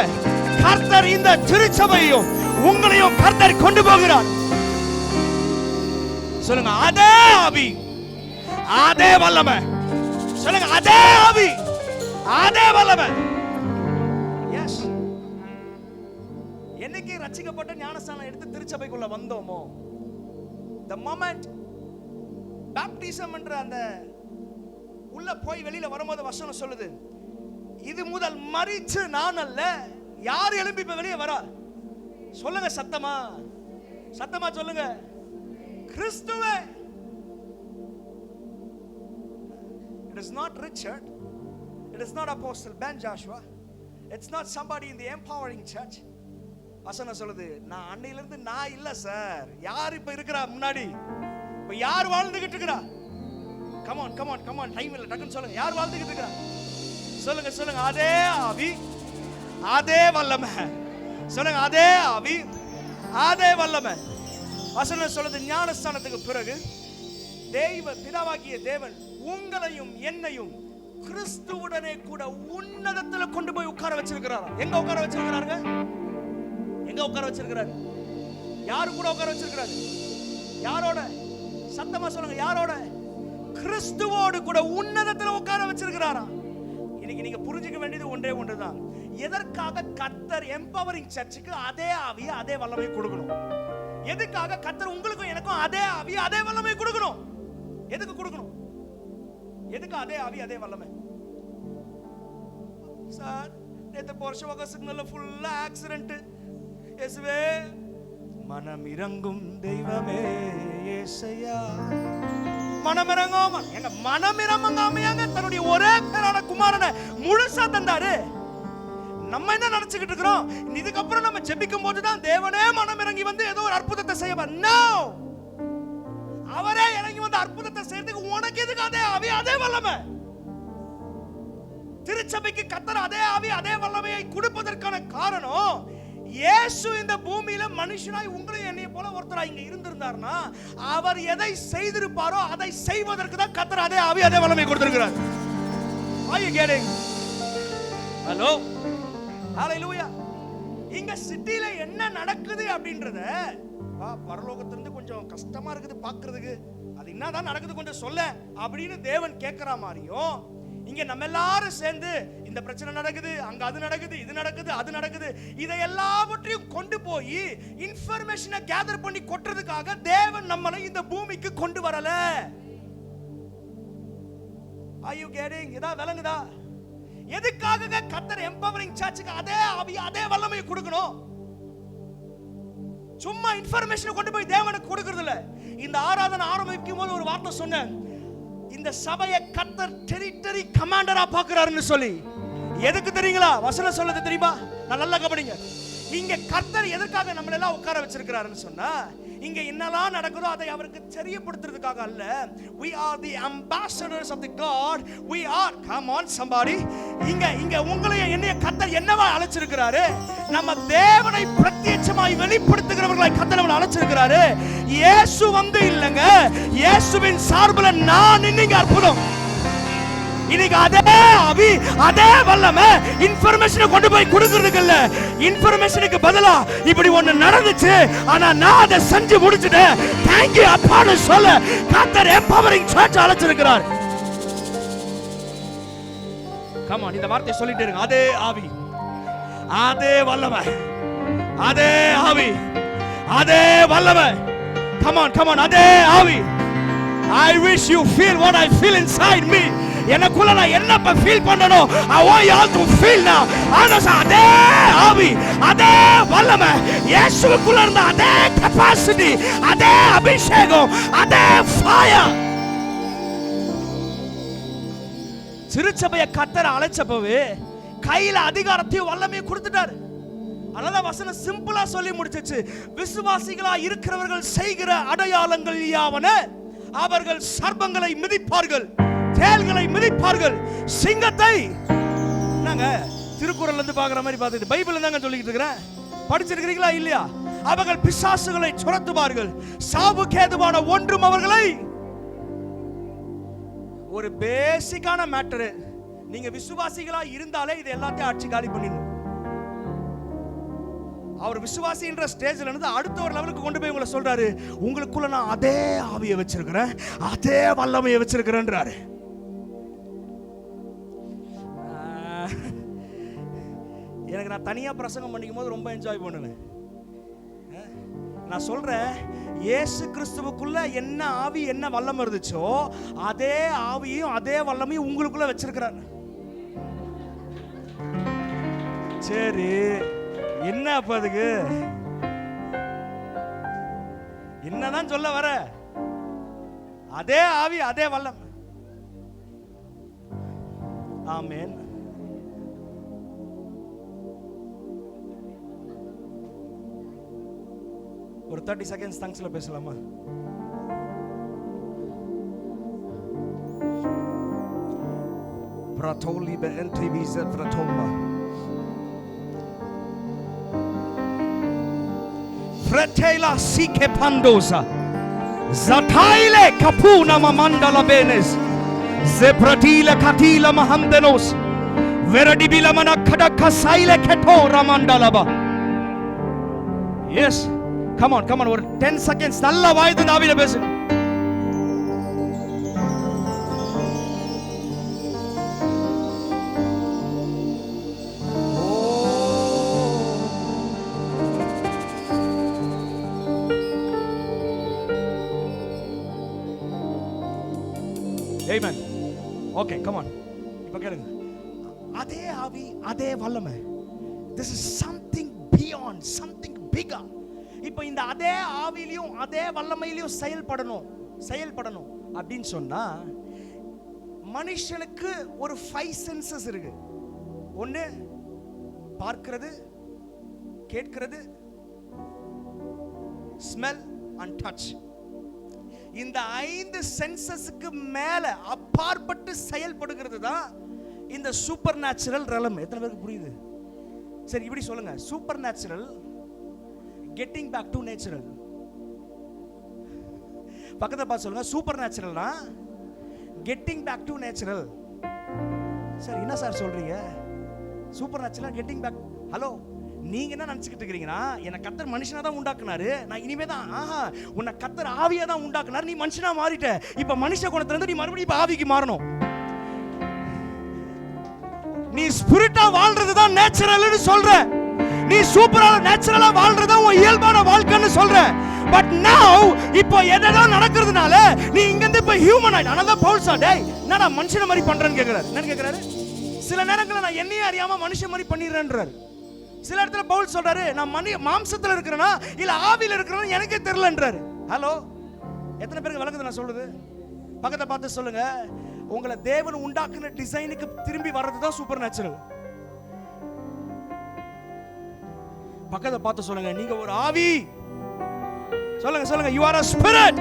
கர்த்தர் இந்த திருச்சபையையும் உங்களையும் கர்த்தர் கொண்டு போகிறார். சொல்லுங்க அதே ஆவி, அதே வல்லமை. சொல்லுங்க அதே ஆவி, அதே வல்லமை. எஸ், என்னைக்கு ரட்சிக்கப்பட்ட ஞானஸ்நானம் எடுத்து திருச்சபைக்குள்ள வந்தோமோ, the moment baptism என்ற அந்த உள்ள போய் வெளியில வரும்போது வசனம் சொல்லுது, இது முதல் மரிச்சு நான் அல்ல. யார் எழும்பி இப்ப வெளியே வரா? சொல்லுங்க சத்தமா, சத்தமா சொல்லுங்க கிறிஸ்துவே. It is not Richard, it is not Apostle Ben Joshua, it's not somebody in the empowering church. வசனம் சொல்லுது, நான் அன்னையில இருந்து நான் இல்ல சார். யார் இப்ப இருக்கிறா முன்னாடி? இப்ப யார் வாழ்ந்துகிட்டு இருக்கிறா? come on டைம் இல்ல, டக்குன்னு சொல்லுங்க. யார் வாழ்ந்துகிட்டு இருக்கா? சொல்லுங்க சொல்லுங்க அதே ஆவி, அதே வல்லமை. சொல்லுங்க அதே ஆவி, அதே வல்லமை. வசனம் சொல்லுது, ஞானஸ்நானத்துக்கு பிறகு தேவ பிதாவாகிய தேவன் உங்களையும் என்னையும் கிறிஸ்துவுடனே கூட உன்னதத்துல கொண்டு போய் உட்கார வச்சிருக்கிறாரா? எங்க உட்கார வச்சிருக்கிறாருங்க? எங்க உட்கார வச்சிருக்கிறாரு? யாரு கூட உட்கார வச்சிருக்கிறாரு? யாரோட? சத்தமா சொல்லுங்க யாரோட? கிறிஸ்துவோடு கூட உன்னதத்துல உட்கார வச்சிருக்கிறாரா? இன்னைக்கு நீங்க புரிஞ்சுக்க வேண்டியது ஒன்றே ஒன்றுதான். எதற்காக கர்த்தர் எம்பவரிங் சர்ச்சுக்கு அதே ஆவி அதே வல்லமை கொடுக்கணும்? எதுக்காக கர்த்தர் உங்களுக்கும் எனக்கும் அதே ஆவி அதே வல்லமை கொடுக்கணும்? எதுக்கு கொடுக்கணும்? எதுக்கு அதே ஆவி அதே வல்லமை? சார் நேத்து போர்ஷவாக சிக்னல்ல ஃபுல்லா ஆக்சிடென்ட். இயேசுவே மனம் இறங்கும் தெய்வமே இயேசையா. மனம் இறங்காம எங்க மனம் இறங்காமையாங்க தன்னுடைய ஒரே பேரான குமாரனை முழுசா தந்தாரு. நம்ம என்ன நினைச்சுக்கிட்டு இருக்கிறோம்? இதுக்கப்புறம் நம்ம ஜெபிக்கும் போதுதான் தேவனே மனம் இறங்கி வந்து ஏதோ ஒரு அற்புதத்தை செய்வார். நோ, அவரே இறங்கி வந்து அற்புதத்தை செய்யறதுக்கு உனக்கு எதுக்கு அதே ஆவி அதே வல்லமை? திருச்சபைக்கு கர்த்தர் அதே ஆவி அதே வல்லமையை கொடுப்பதற்கான காரணம், இயேசு இந்த பூமியில மனுஷனாய் உங்களையும் என்னைய போல ஒருத்தராய் இங்க இருந்திருந்தார்னா அவர் எதை செய்திருப்பாரோ அதை செய்வதற்கு தான் கர்த்தர் அதே ஆவி அதே வல்லமை கொடுத்திருக்கிறார். Are you getting? Hello? Hallelujah. இங்க சிட்டில என்ன நடக்குது அப்படின்றத பரலோகத்திலிருந்து கொஞ்சம் கஷ்டமா இருக்குது பாக்குறதுக்கு. அது என்னதான் நடக்குது கொஞ்சம் சொல்ல அப்படின்னு தேவன் கேட்கிற மாதிரியும், இங்க நம்ம எல்லாரும் சேர்ந்து இந்த பிரச்சனை நடக்குது, அங்க அது நடக்குது, இது நடக்குது, அது நடக்குது, இதை எல்லாவற்றையும் கொண்டு போய் இன்ஃபர்மேஷனை கேதர் பண்ணி கொட்டுறதுக்காக தேவன் நம்மளை இந்த பூமிக்கு கொண்டு வரல. Are you getting? இதா விளங்குதா? எதுக்காக கர்த்தர் எம்பவரிங் சர்ச்சுக்கு அதே ஆவி அதே வல்லமையை கொடுக்கணும்? சும்மா இன்ஃபர்மேஷன் கொண்டு போய் தேவனுக்கு கொடுக்கிறது இல்ல. இந்த ஆராதனை ஆரம்பிக்கும் போது ஒரு வார்த்தை சொன்னேன், இந்த சபையை கர்த்தர் டெரிட்டரி கமாண்டரா பார்க்கிறாருன்னு சொல்லி. எதுக்கு தெரியுங்களா? வசனம் சொல்லுது தெரியுமா? நான் நல்லா கவனிங்க. இங்க கர்த்தர் எதற்காக நம்மள எல்லாம் உட்கார வச்சிருக்கிறாருன்னு சொன்னா, இங்க என்னெல்லாம் நடக்குதோ அதை அவருக்கு தெரியப்படுத்துறதுக்காக அல்ல. we are the ambassadors of the God. we are, come on somebody, இங்க உங்களையும் என்னைய கர்த்தர் என்னவா அழைச்சிருக்கிறாரு? நம்ம தேவனை பிரத்யட்சமாய் வெளிப்படுத்துகிறவர்களாய் கர்த்தர் நம்மளை அழைச்சிருக்கிறாரு. இயேசு வந்து இல்லங்க, இயேசுவின் சார்பில் நான் இன்னைக்கு அற்புதம். இன்னைக்கு அதே ஆவி அதே வல்லமை இன்ஃபர்மேஷனை கொண்டு போய் கொடுக்கிறதுக்கு இல்ல. இன்ஃபர்மேஷனுக்கு பதிலா இப்படி ஒண்ணு நடந்துச்சு, ஆனா நான் அதை செஞ்சு முடிச்சிட்டேன், தேங்க் யூ அப்பான்னு சொல்ல கர்த்தர் எம்பவரிங் சர்ச் அழைச்சிருக்கிறார். கம் ஆன், இந்த வார்த்தையை சொல்லிட்டே இருங்க. அதே ஆவி அதே வல்லமை, அதே ஆவி அதே வல்லமை. கம் ஆன், அதே ஆவி. I wish you feel what I feel inside me. எனக்குள்ள நான் என்ன ஃபீல் பண்ணணும், I want you all to feel now. அதே ஆவி அதே வல்லமை, இயேசுவுக்குள்ள இருந்த அதே கெபாசிட்டி, அதே அபிஷேகம், அதே ஃபயர். திருச்சபையை கர்த்தர் அழைச்சப்பவே கையில அதிகாரத்தையும் வல்லமையும் கொடுத்துட்டாரு. அதனால வசனம் சிம்பிளா சொல்லி முடிச்சிச்சு, விசுவாசிகளா இருக்கிறவர்கள் செய்கிற அடையாளங்கள் யாவன, அவர்கள் சர்ப்பங்களை மிதிப்பார்கள், தேள்களை மிதிப்பார்கள், சிங்கத்தை. நாங்க திருக்குறள்ல இருந்து பாக்குற மாதிரி பார்த்துட்டு பைபிள்ல தாங்க சொல்லிட்டு இருக்கிறேன். படிச்சிருக்கிறீங்களா இல்லையா? அவர்கள் பிசாசுகளை துரத்துவார்கள், சாவுக்கு ஏதுவான ஒன்றும் அவர்களை. ஒரு பேசிக்கான மேட்டர், நீங்க விசுவாசிகளா இருந்தாலே இது எல்லாத்தையும் அடிச்சு காலி பண்ணிடணும். அவர் விசுவாசின்ற ஸ்டேஜ்ல இருந்து அடுத்த ஒரு லெவலுக்கு கொண்டு போய் உங்களை சொல்றாரு, உங்களுக்குள்ள நான் அதே ஆவியை வச்சிருக்கிறேன், அதே வல்லமையை வச்சிருக்கிறேன்றாரு. எனக்கு நான் தனியா பிரசங்கம் பண்ணிக்கும் போது ரொம்ப என்ஜாய் பண்ணுவேன். நான் சொல்றேன், இயேசு கிறிஸ்துவுக்குள்ள என்ன ஆவி என்ன வல்லமை இருந்துச்சோ அதே ஆவியும் அதே வல்லமையும் உங்களுக்குள்ள வச்சிருக்கிறார். சரி, என்ன அப்ப அதுக்கு என்னதான் சொல்ல வர? அதே ஆவி அதே வல்லம். ஆமென். ஒரு 30 செகண்ட்ஸ் தங்க்ஸ்ல பேசலாமா? Pratoli be entrivize fratomba. Fratela sike pandosa. Zataile kapuna mamandala benes. Zepratile katila mahamdenos. Veradibila manakada kasaile ketora mandalaba. Yes. Come on, ஒரு 10 seconds நல்ல வாய்து ஆவியில பேசு. Amen. Okay, come on. இப்ப கேளுங்க. அதே ஆவி அதே வல்லமை. This is something beyond, something bigger. இப்போ இந்த அதே ஆவியிலையும் அதே வல்லமையிலையும் செயல்படணும் அப்படின்னு சொன்னா, மனுஷனுக்கு ஒரு 5 சென்சஸ் இருக்கு. ஒன்னு பார்க்கிறது, கேட்கிறது, ஸ்மெல் அண்ட் டச். இந்த 5 சென்சஸ்க்கு மேல அப்பாற்பட்டு செயல்படுகிறது தான் இந்த சூப்பர் நேச்சுரல் ரெலம். எத்தனை பேருக்கு புரியுது? சரி, இப்படி சொல்லுங்க, super natural getting back to natural. பக்கத்துல பார்த்து சொல்லுங்க, சூப்பர் நேச்சுரல்னா getting back to natural. Sir என்ன சார் சொல்றீங்க? Super natural getting back. Hello, நீங்க என்ன நினைச்சிட்டு இருக்கீங்கன்னா, என்ன கர்த்தர் மனுஷனா தான் உண்டாக்குனாரு, நான் இனிமே தான் உன்னை கர்த்தர் ஆவியா தான் உண்டாக்குனாரு, நீ மனுஷனா மாறிட்ட, இப்ப மனுஷ குணத்துல இருந்து நீ மறுபடியும் இப்ப ஆவிக்கு மாறணும். நீ ஸ்பிரிட்டா வாழ்றது தான் நேச்சுரல்னு சொல்ற, நீ சூப்பரா நேச்சுரலா வாழ்றது உன் இயல்பான வாழ்க்கைன்னு சொல்ற. பட் நவ இப்போ என்னதான் நடக்கிறதுனால நீ இங்க இருந்து இப்ப ஹியூமன் ஆயிட்ட. அனதர் பவுல்ஸ் டேய் என்னடா மனுஷன மாதிரி பண்றேன்னு கேக்குறாரு. என்ன கேக்குறாரு? சில நேரங்கள்ல நான் என்னையே அறியாம மனுஷன் மாதிரி பண்ணிடுறேன்றாரு. சில இடத்துல பவுல் சொல்றாரு நான் மாம்சத்துல இருக்கிறேனா இல்ல ஆவியில இருக்கிறேனா எனக்கே தெரியலன்றாரு. ஹலோ, எத்தனை பேருக்கு விளங்குது நான் சொல்றது? பக்கத்தை பார்த்து சொல்லுங்க, உங்களை தேவன் உண்டாக்குன டிசைனுக்கு திரும்பி வர்றதுதான் சூப்பர் நேச்சுரல். பக்கத்தை பார்த்து சொல்லுங்க, நீங்க ஒரு ஆவி. சொல்லுங்க சொல்லுங்க, you are a spirit.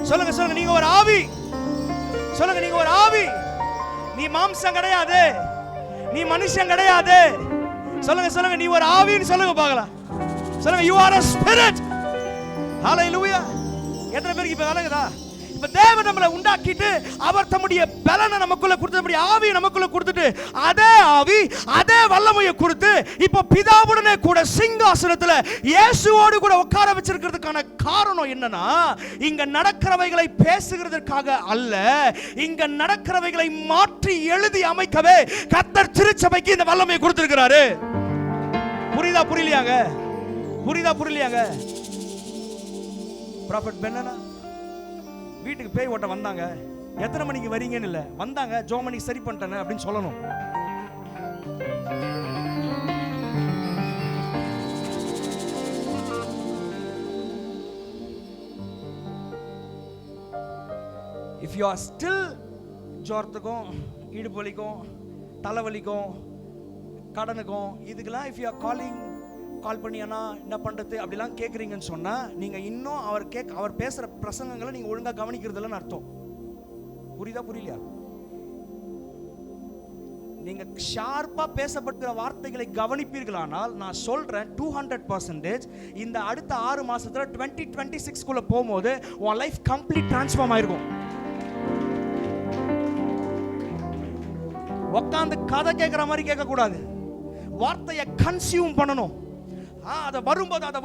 சொல்லுங்க சொல்லுங்க, நீங்க ஒரு ஆவி. சொல்லுங்க, நீங்க ஒரு ஆவி. நீ மாம்சம் கிடையாது, நீ மனுஷன் கிடையாது. சொல்லுங்க சொல்லுங்க, நீ ஒரு ஆவின்னு சொல்லுங்க பார்க்கலாம். சொல்லுங்க, you are a spirit. ஹalleluya. எத்தனை பேருக்கு இப்ப விளங்குதா? இப்ப தேவன் நம்மளை உண்டாக்கிட்டு அவர் தம்முடைய பலனை நமக்குள்ள கொடுத்து ஆவியை நமக்குள்ள கொடுத்துட்டு அதே ஆவி அதே வல்லமையை கொடுத்து இப்ப பிதாவுடனே கூட சிங்காசனத்துல இயேசுவோடு கூட உட்கார வச்சிருக்கிறதுக்கான காரணம் என்னன்னா, இங்க நடக்கிறவைகளை பேசுகிறதற்காக அல்ல, இங்க நடக்கிறவைகளை மாற்றி எழுதி அமைக்கவே கர்த்தர் திருச்சபைக்கு இந்த வல்லமையை கொடுத்திருக்கிறாரு. புரியுதா புரியலையாங்க? புரியுதா புரியலையாங்க? ப்ராஃபட் பென்னனா வீட்டுக்கு பேய் ஓட்ட வந்தாங்க. எத்தனை மணிக்கு வரீங்கன்னு இல்ல, வந்தாங்க ஜோமணி சரி பண்ணிட்டேன் அப்படின்னு சொல்லணும். இஃப் யூ ஆர் ஸ்டில் ஜோரத்துக்கும் இடுப்பலிக்கும் தலைவலிக்கும் கடனுக்கும் இதுக்கெல்லாம் இஃப் யூ ஆர் கால் பண்ணி அண்ணா என்ன பண்றது அப்படிலாம் கேட்குறீங்கன்னு சொன்னா நீங்க இன்னும் அவர் பேசுற பிரசங்கங்களை நீங்க ஒழுங்கா கவனிக்கிறது இல்லைன்னு அர்த்தம். புரியுதா புரியலையா? நீங்க ஷார்ப்பா பேசப்படுகிற வார்த்தைகளை கவனிப்பீர்களானால் நான் சொல்றேன் 200% இந்த அடுத்த 6 மாசத்துல 2026 போகும்போது உன் லைஃப் கம்ப்ளீட் டிரான்ஸ்ஃபார்ம் ஆயிருக்கும். உட்காந்து கதை கேட்கிற மாதிரி கேட்க கூடாது, வார்த்தையை கன்சியூம் பண்ணணும். அதை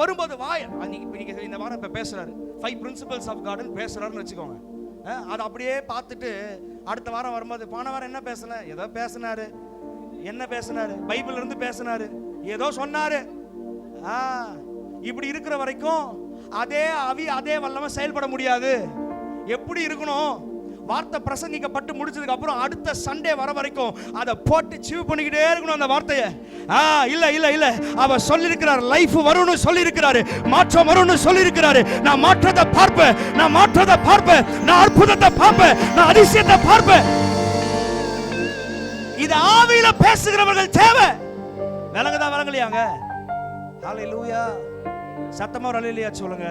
வரும்போது வாய் நீங்க இந்த வாரம் இப்ப பேசுறாரு 5 பிரின்சிபல்ஸ் ஆஃப் காட்னு பேசுறாருன்னு வச்சுக்கோங்க. அதை அப்படியே பார்த்துட்டு அடுத்த வாரம் வரும்போது போன வாரம் என்ன பேசல, ஏதோ பேசினாரு, என்ன பேசினாரு, பைபிள்ல இருந்து பேசினாரு, ஏதோ சொன்னாரு. இப்படி இருக்கிற வரைக்கும் அதே ஆவி அதே வல்லமை செயல்பட முடியாது. எப்படி இருக்கணும்? வார்த்தை பிரசங்கிக்கப்பட்டு முடிச்சதுக்கு அப்புறம் அடுத்த சண்டே வர வரைக்கும் அதை போட்டு சீவ் பண்ணிக்கிட்டே இருக்கணும் அந்த வார்த்தையை. இல்ல இல்ல இல்ல, அவர் சொல்லியிருக்கிறார் லைஃப் வரும்னு சொல்லியிருக்கிறாரு, மாற்றம் வரும்னு சொல்லியிருக்கிறாரு. நான் மாற்றத்தை பார்ப்பேன், நான் மாற்றத்தை பார்ப்பேன், நான் அற்புதத்தை பார்ப்பேன், நான் அதிசயத்தை பார்ப்பேன். இது ஆவியில பேசுகிறவர்கள் தேவை. விளங்குதா விளங்கலையாங்க? ஹalleluya. சத்தமா ஒரு ஹalleluya சொல்லுங்க.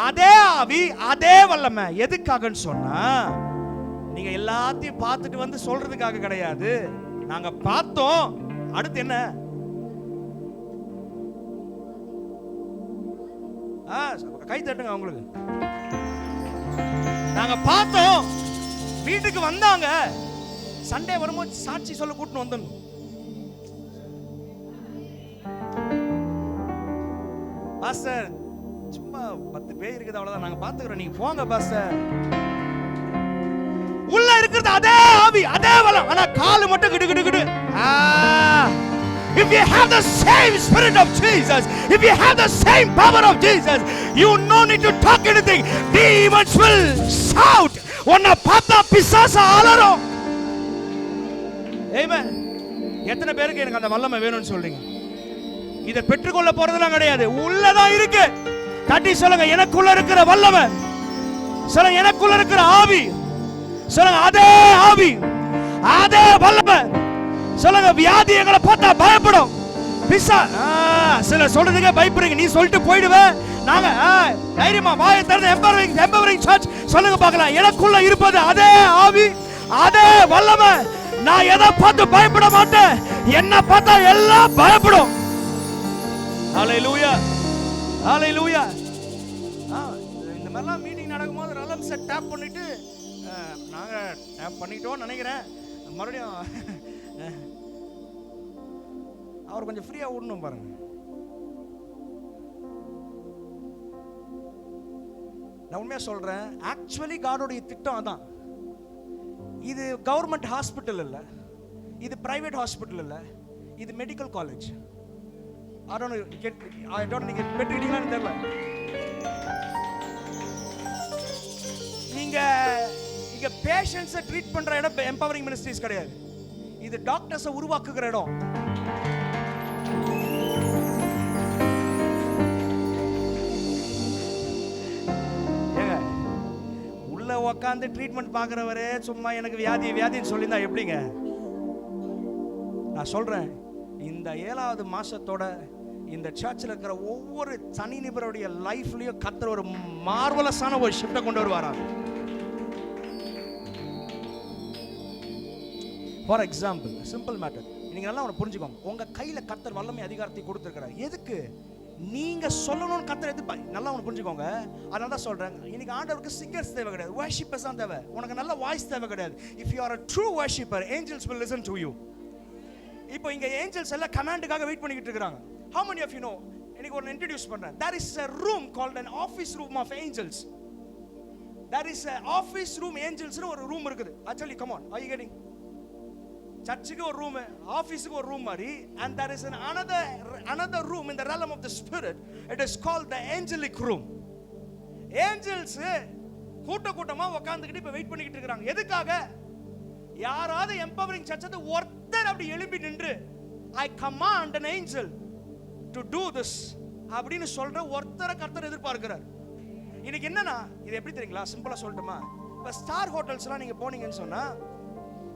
அதே ஆவி அதே வல்லமை எதுக்காகன்னு சொன்னா நீங்க எல்லாத்தையும் பார்த்துட்டு வந்து சொல்றதுக்காக கிடையாது. நாங்க பார்த்தோம், அடுத்து என்ன? கை தட்டுங்க அவங்களுக்கு. நாங்க பார்த்தோம், வீட்டுக்கு வந்தாங்க, சண்டே வரும்போது சாட்சி சொல்ல கூட்டிட்டு வந்துடணும். பாஸ்டர் சும்மா 10 பேர் இருக்குது அவ்வளவுதான், நாங்க பாத்துக்கிறோம், நீங்க போங்க பாஸ்டர். உள்ள இருக்கிறது அதே ஆவி அதே வல்லம், ஆனா கால் மட்டும் கிடு கிடு கிடு. If you have the same spirit of Jesus, if you have the same power of Jesus, you no need to talk anything. Demons will shout. உன்னை பார்த்தா பிசாசு அலறும். Amen. எத்தனை பேருக்கு எனக்கு அந்த வல்லமை வேணும்னு சொல்றீங்க? இதை பெற்றுக்கொள்ள போறதெல்லாம் கிடையாது, உள்ளதான் இருக்கு. தட்டி சொல்லுங்க, எனக்குள்ள இருக்கிற வல்லமை. சொல்லுங்க, எனக்குள்ள இருக்கிற ஆவி. சொல்லுங்க, அதே ஆவி அதே வல்லமை. சொல்லுங்க, வியாதி எங்களை பார்த்தா பயப்படும். சில சொல்றதுக்கு பயப்படுறீங்க, நீ சொல்லிட்டு போயிடுவே. நாங்க தைரியமா வாயை திறந்து எம்பவரிங் சர்ச் சொல்லுங்க பார்க்கலாம். எனக்குள்ள இருப்பது அதே ஆவி அதே வல்லமை. நான் எதை பார்த்து பயப்பட மாட்டேன், என்ன பார்த்தா எல்லாம் பயப்படும். ஹalleluya ஹalleluya. இந்த மாதிரிலாம் மீட்டிங் நடக்கும்போது ரலம் செட் டேப் பண்ணிட்டு நாங்க டேப் பண்ணிட்டோம்னு நினைக்கிறேன். மறுபடியும் அவர் கொஞ்சம் ஃப்ரீயா விடணும் பாருங்க. நான் உண்மையா சொல்றேன், ஆக்சுவலி காடோடைய திட்டம் அதான். இது கவர்மெண்ட் ஹாஸ்பிட்டல் இல்ல, இது பிரைவேட் ஹாஸ்பிட்டல் இல்ல, இது medical college. I don't know நீங்க பெற்றுக்கிட்டீங்களான்னு தெரியல. நீங்க இங்க பேஷண்ட்ஸை ட்ரீட் பண்ற இடம் எம்பவரிங் மினிஸ்ட்ரிஸ் கிடையாது, இது டாக்டர்ஸை உருவாக்குகிற இடம். உள்ள உட்காந்து ட்ரீட்மெண்ட் பார்க்குறவரே சும்மா எனக்கு வியாதின்னு சொல்லியிருந்தா எப்படிங்க? நான் சொல்றேன், இந்த 7வது மாசத்தோட இந்த சர்ச்சில் இருக்கிற ஒவ்வொரு தனி நபருடைய லைஃப்லயும் கர்த்தர் ஒரு மார்வலஸான ஒரு ஷிஃப்ட்டை கொண்டு வருவாரா. ஃபார் எக்ஸாம்பிள், சிம்பிள் மேட்டர், நீங்க நல்லா ஒன்று புரிஞ்சுக்கோங்க. உங்க கையில கர்த்தர் வல்லமை அதிகாரத்தை கொடுத்திருக்கிறார். எதுக்கு? நீங்க சொல்லணும்னு கர்த்தர் எதிர்பார்க்க. நல்லா ஒன்று புரிஞ்சுக்கோங்க. அதனால தான் சொல்றேன், இன்னைக்கு ஆண்டவருக்கு சிங்கர்ஸ் தேவை கிடையாது, வர்ஷிப்பர்ஸ் தான் தேவை. உனக்கு நல்ல வாய்ஸ் தேவை கிடையாது. If you are a true worshipper, angels will listen to you. இப்போ இங்க ஏஞ்சல்ஸ் எல்லாம் கமாண்டுக்காக வெயிட் பண்ணிக்கிட்டு இருக்காங்க. How many of you know? எனக்கு ஒரு இன்ட்ரோ듀ce பண்றேன். There is a room called an office room of angels. There is a office room angels னு ஒரு ரூம் இருக்குது. Actually, come on, are you getting? சர்ச்சுக்கு ஒரு ரூம், ஆபீஸ்க்கு ஒரு ரூம் மாதிரி. And there is another room in the realm of the spirit. It is called the angelic room. Angels கூட்டமா உட்கார்ந்துக்கிட்டு இப்ப வெயிட் பண்ணிக்கிட்டு இருக்காங்க. எதுக்காக? யாராவது எம்பவரிங் சர்ச்சை ஒருத்தர் அப்படி எழுப்பி நின்று I command an angel to do this அப்படின்னு சொல்ற ஒருத்தரை கர்த்தர் எதிர்பார்க்கிறார். இன்னைக்கு என்னன்னா, இது எப்படி தெரியுங்களா? சிம்பிளா சொல்லட்டுமா? இப்போ ஸ்டார் ஹோட்டல்ஸ்லாம் நீங்க போனீங்கன்னு சொன்னா,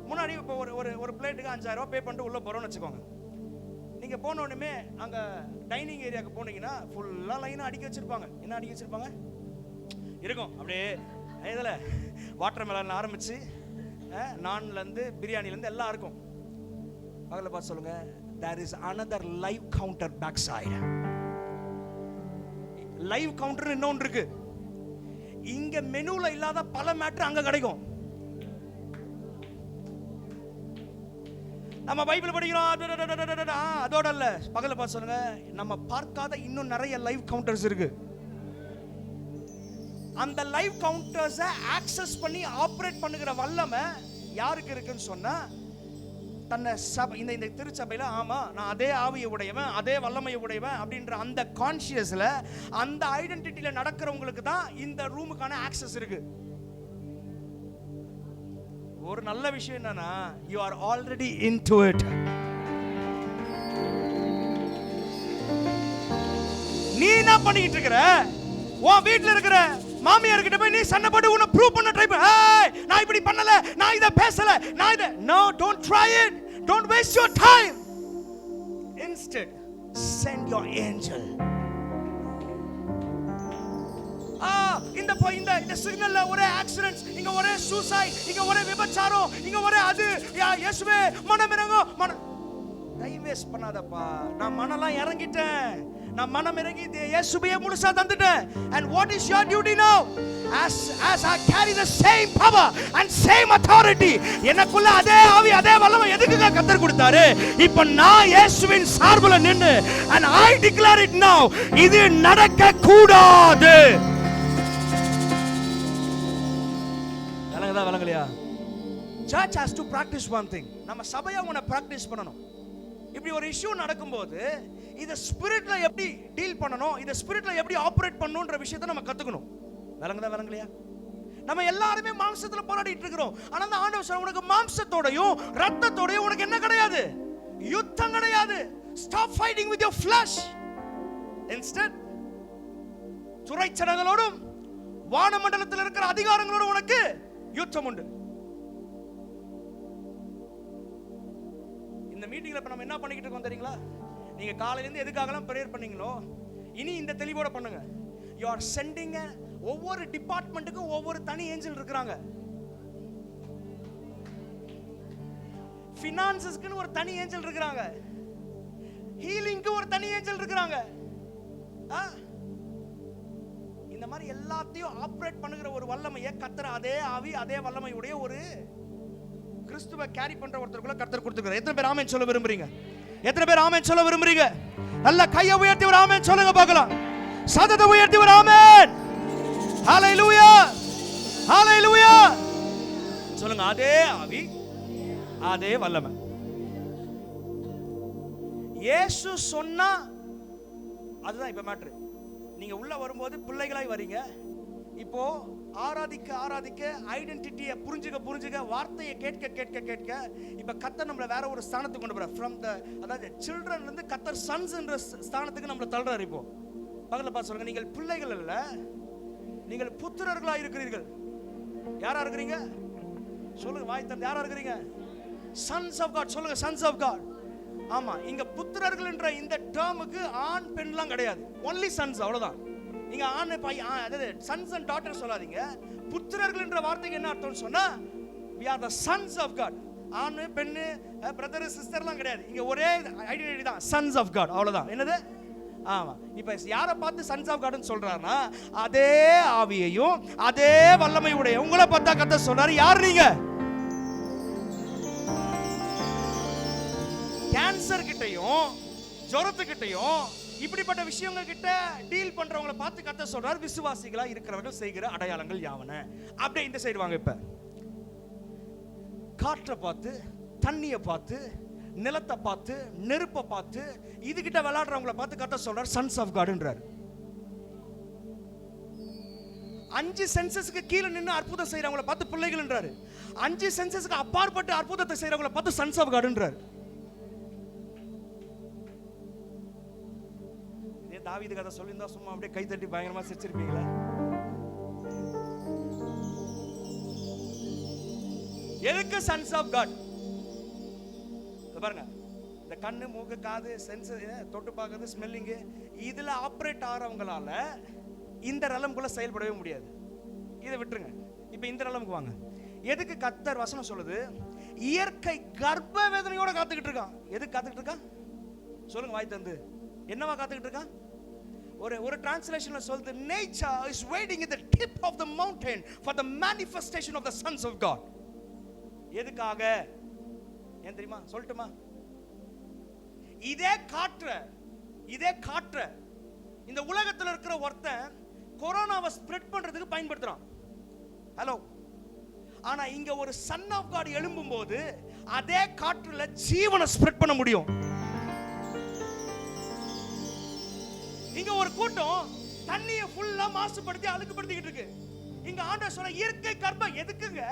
முன்னாடி இப்போ ஒரு பிளேட்டுக்கு 5000 ரூபாய் பே பண்ணிட்டு உள்ள போறோம்னு வச்சுக்கோங்க. நீங்க போன உடனே அங்க டைனிங் ஏரியாவுக்கு போனீங்கன்னா ஃபுல்லா லைனா அடிக்க வச்சிருப்பாங்க. என்ன அடிக்க வச்சிருப்பாங்க இருக்கும்? அப்படியே இதுல வாட்டர் மெலன்ல ஆரம்பிச்சு நான்ல இருந்து பிரியாணில இருந்து எல்லாம் இருக்கும். பக்கத்துல பார்த்து சொல்லுங்க, there is another live counter backside. Live counter இன்னொன்று இருக்கு. இங்க மெனுல இல்லாத பல மேட்டர் அங்க கிடைக்கும். நம்ம பைபிள் படிக்கிறோம் அதோட இல்ல, பக்கத்துல பார்த்து சொல்லுங்க, நம்ம பார்க்காத இன்னும் நிறைய லைவ் கவுண்டர்ஸ் இருக்கு. அந்த லைவ் கவுண்டர்ஸை ஆக்சஸ் பண்ணி ஆபரேட் பண்ணுகிற வல்லமை யாருக்கு இருக்குன்னு சொன்னா, தன்னை சபை இந்த திருச்சபையில ஆமா நான் அதே ஆவியை உடையவன், அதே வல்லமையை உடையவன் அப்படின்ற அந்த கான்ஷியஸ்ல, அந்த ஐடென்டிட்டியில நடக்கிறவங்களுக்கு தான் இந்த ரூமுக்கான ஆக்சஸ் இருக்கு. ஒரு நல்ல விஷயம் என்னன்னா, you are already into it. நீ என்ன பண்ணிட்டு இருக்கற? உன் வீட்ல இருக்கிற மாமியார் கிட்ட போய் நீ சண்டை போட்டு உன்னை ப்ரூவ் பண்ண ட்ரை பண்ண. நான் இப்படி பண்ணல, நான் இத பேசல, நான் இத no, don't try it, don't waste your time. Instead, send your angel. இந்த சிக்னல்ல ஒரே ஆக்சிடென்ட்ஸ், இங்க ஒரே சூசைட், இங்க ஒரே விபச்சாரம், இங்க ஒரே அது. இயேசுவே மனம் இறங்கு. டைம் வேஸ்ட் பண்ணாதப்பா. நான் மனலாம் இறங்கிட்டேன், நான் மனம் இறங்கி இயேசுவையே முழுசா தந்துட்டேன். And what is your duty now? As I carry the same power and same authority, எனக்குள்ள அதே ஆவி அதே வல்லமை எதுக்குங்க கர்த்தர் கொடுத்தாரு? இப்போ நான் இயேசுவின் சார்புல நின்னு and I declare it now, இது நடக்க கூடாது. விளங்கலையா? Church has to practice one thing. நம்ம சபையா உன்னை பிராக்டிஸ் பண்ணணும். இப்படி ஒரு இஷ்யூ நடக்கும்போது இத ஸ்பிரிட்ல எப்படி டீல் பண்ணணும், இத ஸ்பிரிட்ல எப்படி ஆபரேட் பண்ணணும்ன்ற விஷயத்தை நம்ம கத்துக்கணும். விளங்கலையா? நம்ம எல்லாருமே மாம்சத்துல போராடிட்டு இருக்கிறோம். ஆனா அந்த ஆண்டவர் சொல்றார், உனக்கு மாம்சத்தோடயும் ரத்தத்தோடயும் உனக்கு என்ன கிடையாது? யுத்தம் கிடையாது. Stop fighting with your flesh. Instead, துரைச்சடங்களோடும் வானமண்டலத்தில் இருக்கிற அதிகாரங்களோடும் உனக்கு யுத்தம் உண்டு. இந்த மீட்டிங்ல இப்ப நம்ம என்ன பண்ணிக்கிட்டு இருக்கோம் தெரியுங்களா? நீங்க காலையில இருந்து எதுக்காகலாம் பிரேயர் பண்ணீங்களோ, இனி இந்த தெளிவோட பண்ணுங்க. You are sending ஒவ்வொரு டிபார்ட்மெண்ட்டுக்கும் ஒவ்வொரு தனி ஏஞ்சல் இருக்காங்க. ஃபினான்சஸ்க்கு ஒரு தனி ஏஞ்சல் இருக்காங்க, ஹீலிங்க்கு ஒரு தனி ஏஞ்சல் இருக்காங்க. இந்த மாதிரி எல்லாத்தையும் ஆபரேட் பண்ணுகிற ஒரு வல்லமையை கர்த்தர், அதே ஆவி அதே வல்லமையுடைய ஒரு கிறிஸ்துவை கேரி பண்ற ஒருத்தருக்குள்ள கர்த்தர் கொடுத்திருக்கார். எத்தனை பேர் ஆமென் சொல்ல விரும்புறீங்க? எத்தனை பேர் ஆமென் சொல்ல விரும்புறீங்க? நல்ல கையை உயர்த்தி ஒரு ஆமென் சொல்லுங்க பார்க்கலாம். சத்தத்தை உயர்த்தி ஒரு ஆமென். ஹalleluya, ஹalleluya சொல்லுங்க. அதே ஆவி அதே வல்லமை. இயேசு சொன்னா அதுதான் இப்ப மேட்ரு. நீங்க உள்ள வரும்போது பிள்ளைகளாய் வரீங்க. இப்போ ஆராதிக்க ஆராதிக்க ஐடென்டிட்டியை புரிஞ்சுக்க வார்த்தையை கேட்க இப்ப கர்த்தர் நம்மள வேற ஒரு ஸ்தானத்துக்கு கொண்டு போறார். ஃப்ரம் த அதாவது சில்ட்ரன்ல இருந்து கர்த்தர் சன்ஸ் என்ற ஸ்தானத்துக்கு நம்மள தள்ளுறாரு. இப்போ பக்கத்துல பார்த்து சொல்லுங்க, நீங்கள் பிள்ளைகள் அல்ல, நீங்கள் புத்திரர்களா இருக்கிறீர்கள். யாரா இருக்கிறீங்க சொல்லுங்க, வாய் திறந்து யாரா இருக்கிறீங்க? சன்ஸ் ஆஃப் காட் சொல்லுங்க, சன்ஸ் ஆஃப் காட். ஆமா, இங்க புத்திரர்கள் என்ற இந்த டேர்முக்கு ஆண் பெண்லாம் கிடையாது, ஒன்லி சன்ஸ், அவ்வளவுதான். நீங்க ஆண் பையன் அதாவது சன்ஸ் அண்ட் டாட்டர் சொல்லாதீங்க. புத்திரர்கள் என்ற வார்த்தைக்கு என்ன அர்த்தம்னு சொன்னா we are the sons of God. ஆண் பெண் பிரதர் சிஸ்டர்லாம் கிடையாது, இங்க ஒரே ஐடென்டிட்டி தான், சன்ஸ் ஆஃப் காட், அவ்வளவுதான். என்னது? ஆமா. இப்ப யாரை பார்த்து சன்ஸ் ஆஃப் காட்னு சொல்றாருன்னா அதே ஆவியையும் அதே வல்லமையுடைய உங்களை பார்த்தா கர்த்தர் சொல்றாரு, யார் நீங்க? கேன்சர் கிட்டையும் ஜுரத்துக்கிட்டையும் இப்படிப்பட்ட விஷயங்கள் கிட்ட டீல் பண்றவங்களை பார்த்து கர்த்தர் சொல்றார், விசுவாசிகளா இருக்கிறவர்கள் செய்கிற அடையாளங்கள் யாவன. அப்படியே இந்த சைடு வாங்க. இப்ப காற்றை பார்த்து, தண்ணியை பார்த்து, நிலத்தை பார்த்து, நெருப்பை பார்த்து, இதுகிட்ட விளையாடுறவங்களை பார்த்து கர்த்தர் சொல்றார், சன்ஸ் ஆஃப் காட்ன்றார். 5 சென்சஸ்க்கு கீழே நின்று அற்புதம் செய்யறவங்களை பார்த்து பிள்ளைகள்ன்றாரு. 5 சென்சஸ்க்கு அப்பாற்பட்டு அற்புதத்தை செய்யறவங்களை பார்த்து சன்ஸ் ஆஃப் காட்ன்றார். தாவீது கதை சொல்லியிருந்தா சும்மா அப்படியே கை தட்டி பயங்கரமா சிரிச்சிருப்பீங்களா? எதுக்கு சன்ஸ் ஆஃப் காட்? பாருங்க, இந்த கண்ணு, மூக்கு, காது, சென்ஸ், தொட்டு பார்க்கறது, ஸ்மெல்லிங், இதுல ஆப்ரேட் ஆறவங்களால இந்த ரலம்குள்ள செயல்படவே முடியாது. இதை விட்டுருங்க. இப்ப இந்த ரலமுக்கு வாங்க. எதுக்கு கர்த்தர் வசனம் சொல்லுது? இயற்கை கர்ப்ப வேதனையோட காத்துக்கிட்டு இருக்கான். எதுக்கு காத்துக்கிட்டு இருக்கான் சொல்லுங்க, வாய் தந்து. என்னவா காத்துக்கிட்டு இருக்கான்? ஒரு டிரான்ஸ்லேஷன்ல சொல்லுது, nature is waiting at the tip of the mountain for the manifestation of the sons of God. எதுக்காக? ஏன் தெரியுமா? சொல்லட்டுமா? இதே காற்ற இந்த உலகத்துல இருக்கிற ஒருத்தன் கொரோனாவை ஸ்ப்ரெட் பண்றதுக்கு பயன்படுத்துறான். ஹலோ. ஆனா இங்க ஒரு சன் ஆஃப் காட் எழும்பும் போது அதே காற்றுல ஜீவனை ஸ்ப்ரெட் பண்ண முடியும். இங்க ஒரு கூட்டம் தண்ணியை ஃபுல்லா மாசுபடுத்தி அழுக்குப்படுத்திக்கிட்டு இருக்கு. இங்க ஆண்டவர் சொல்ற இயற்கை கர்ப்பம் எதுக்குங்க?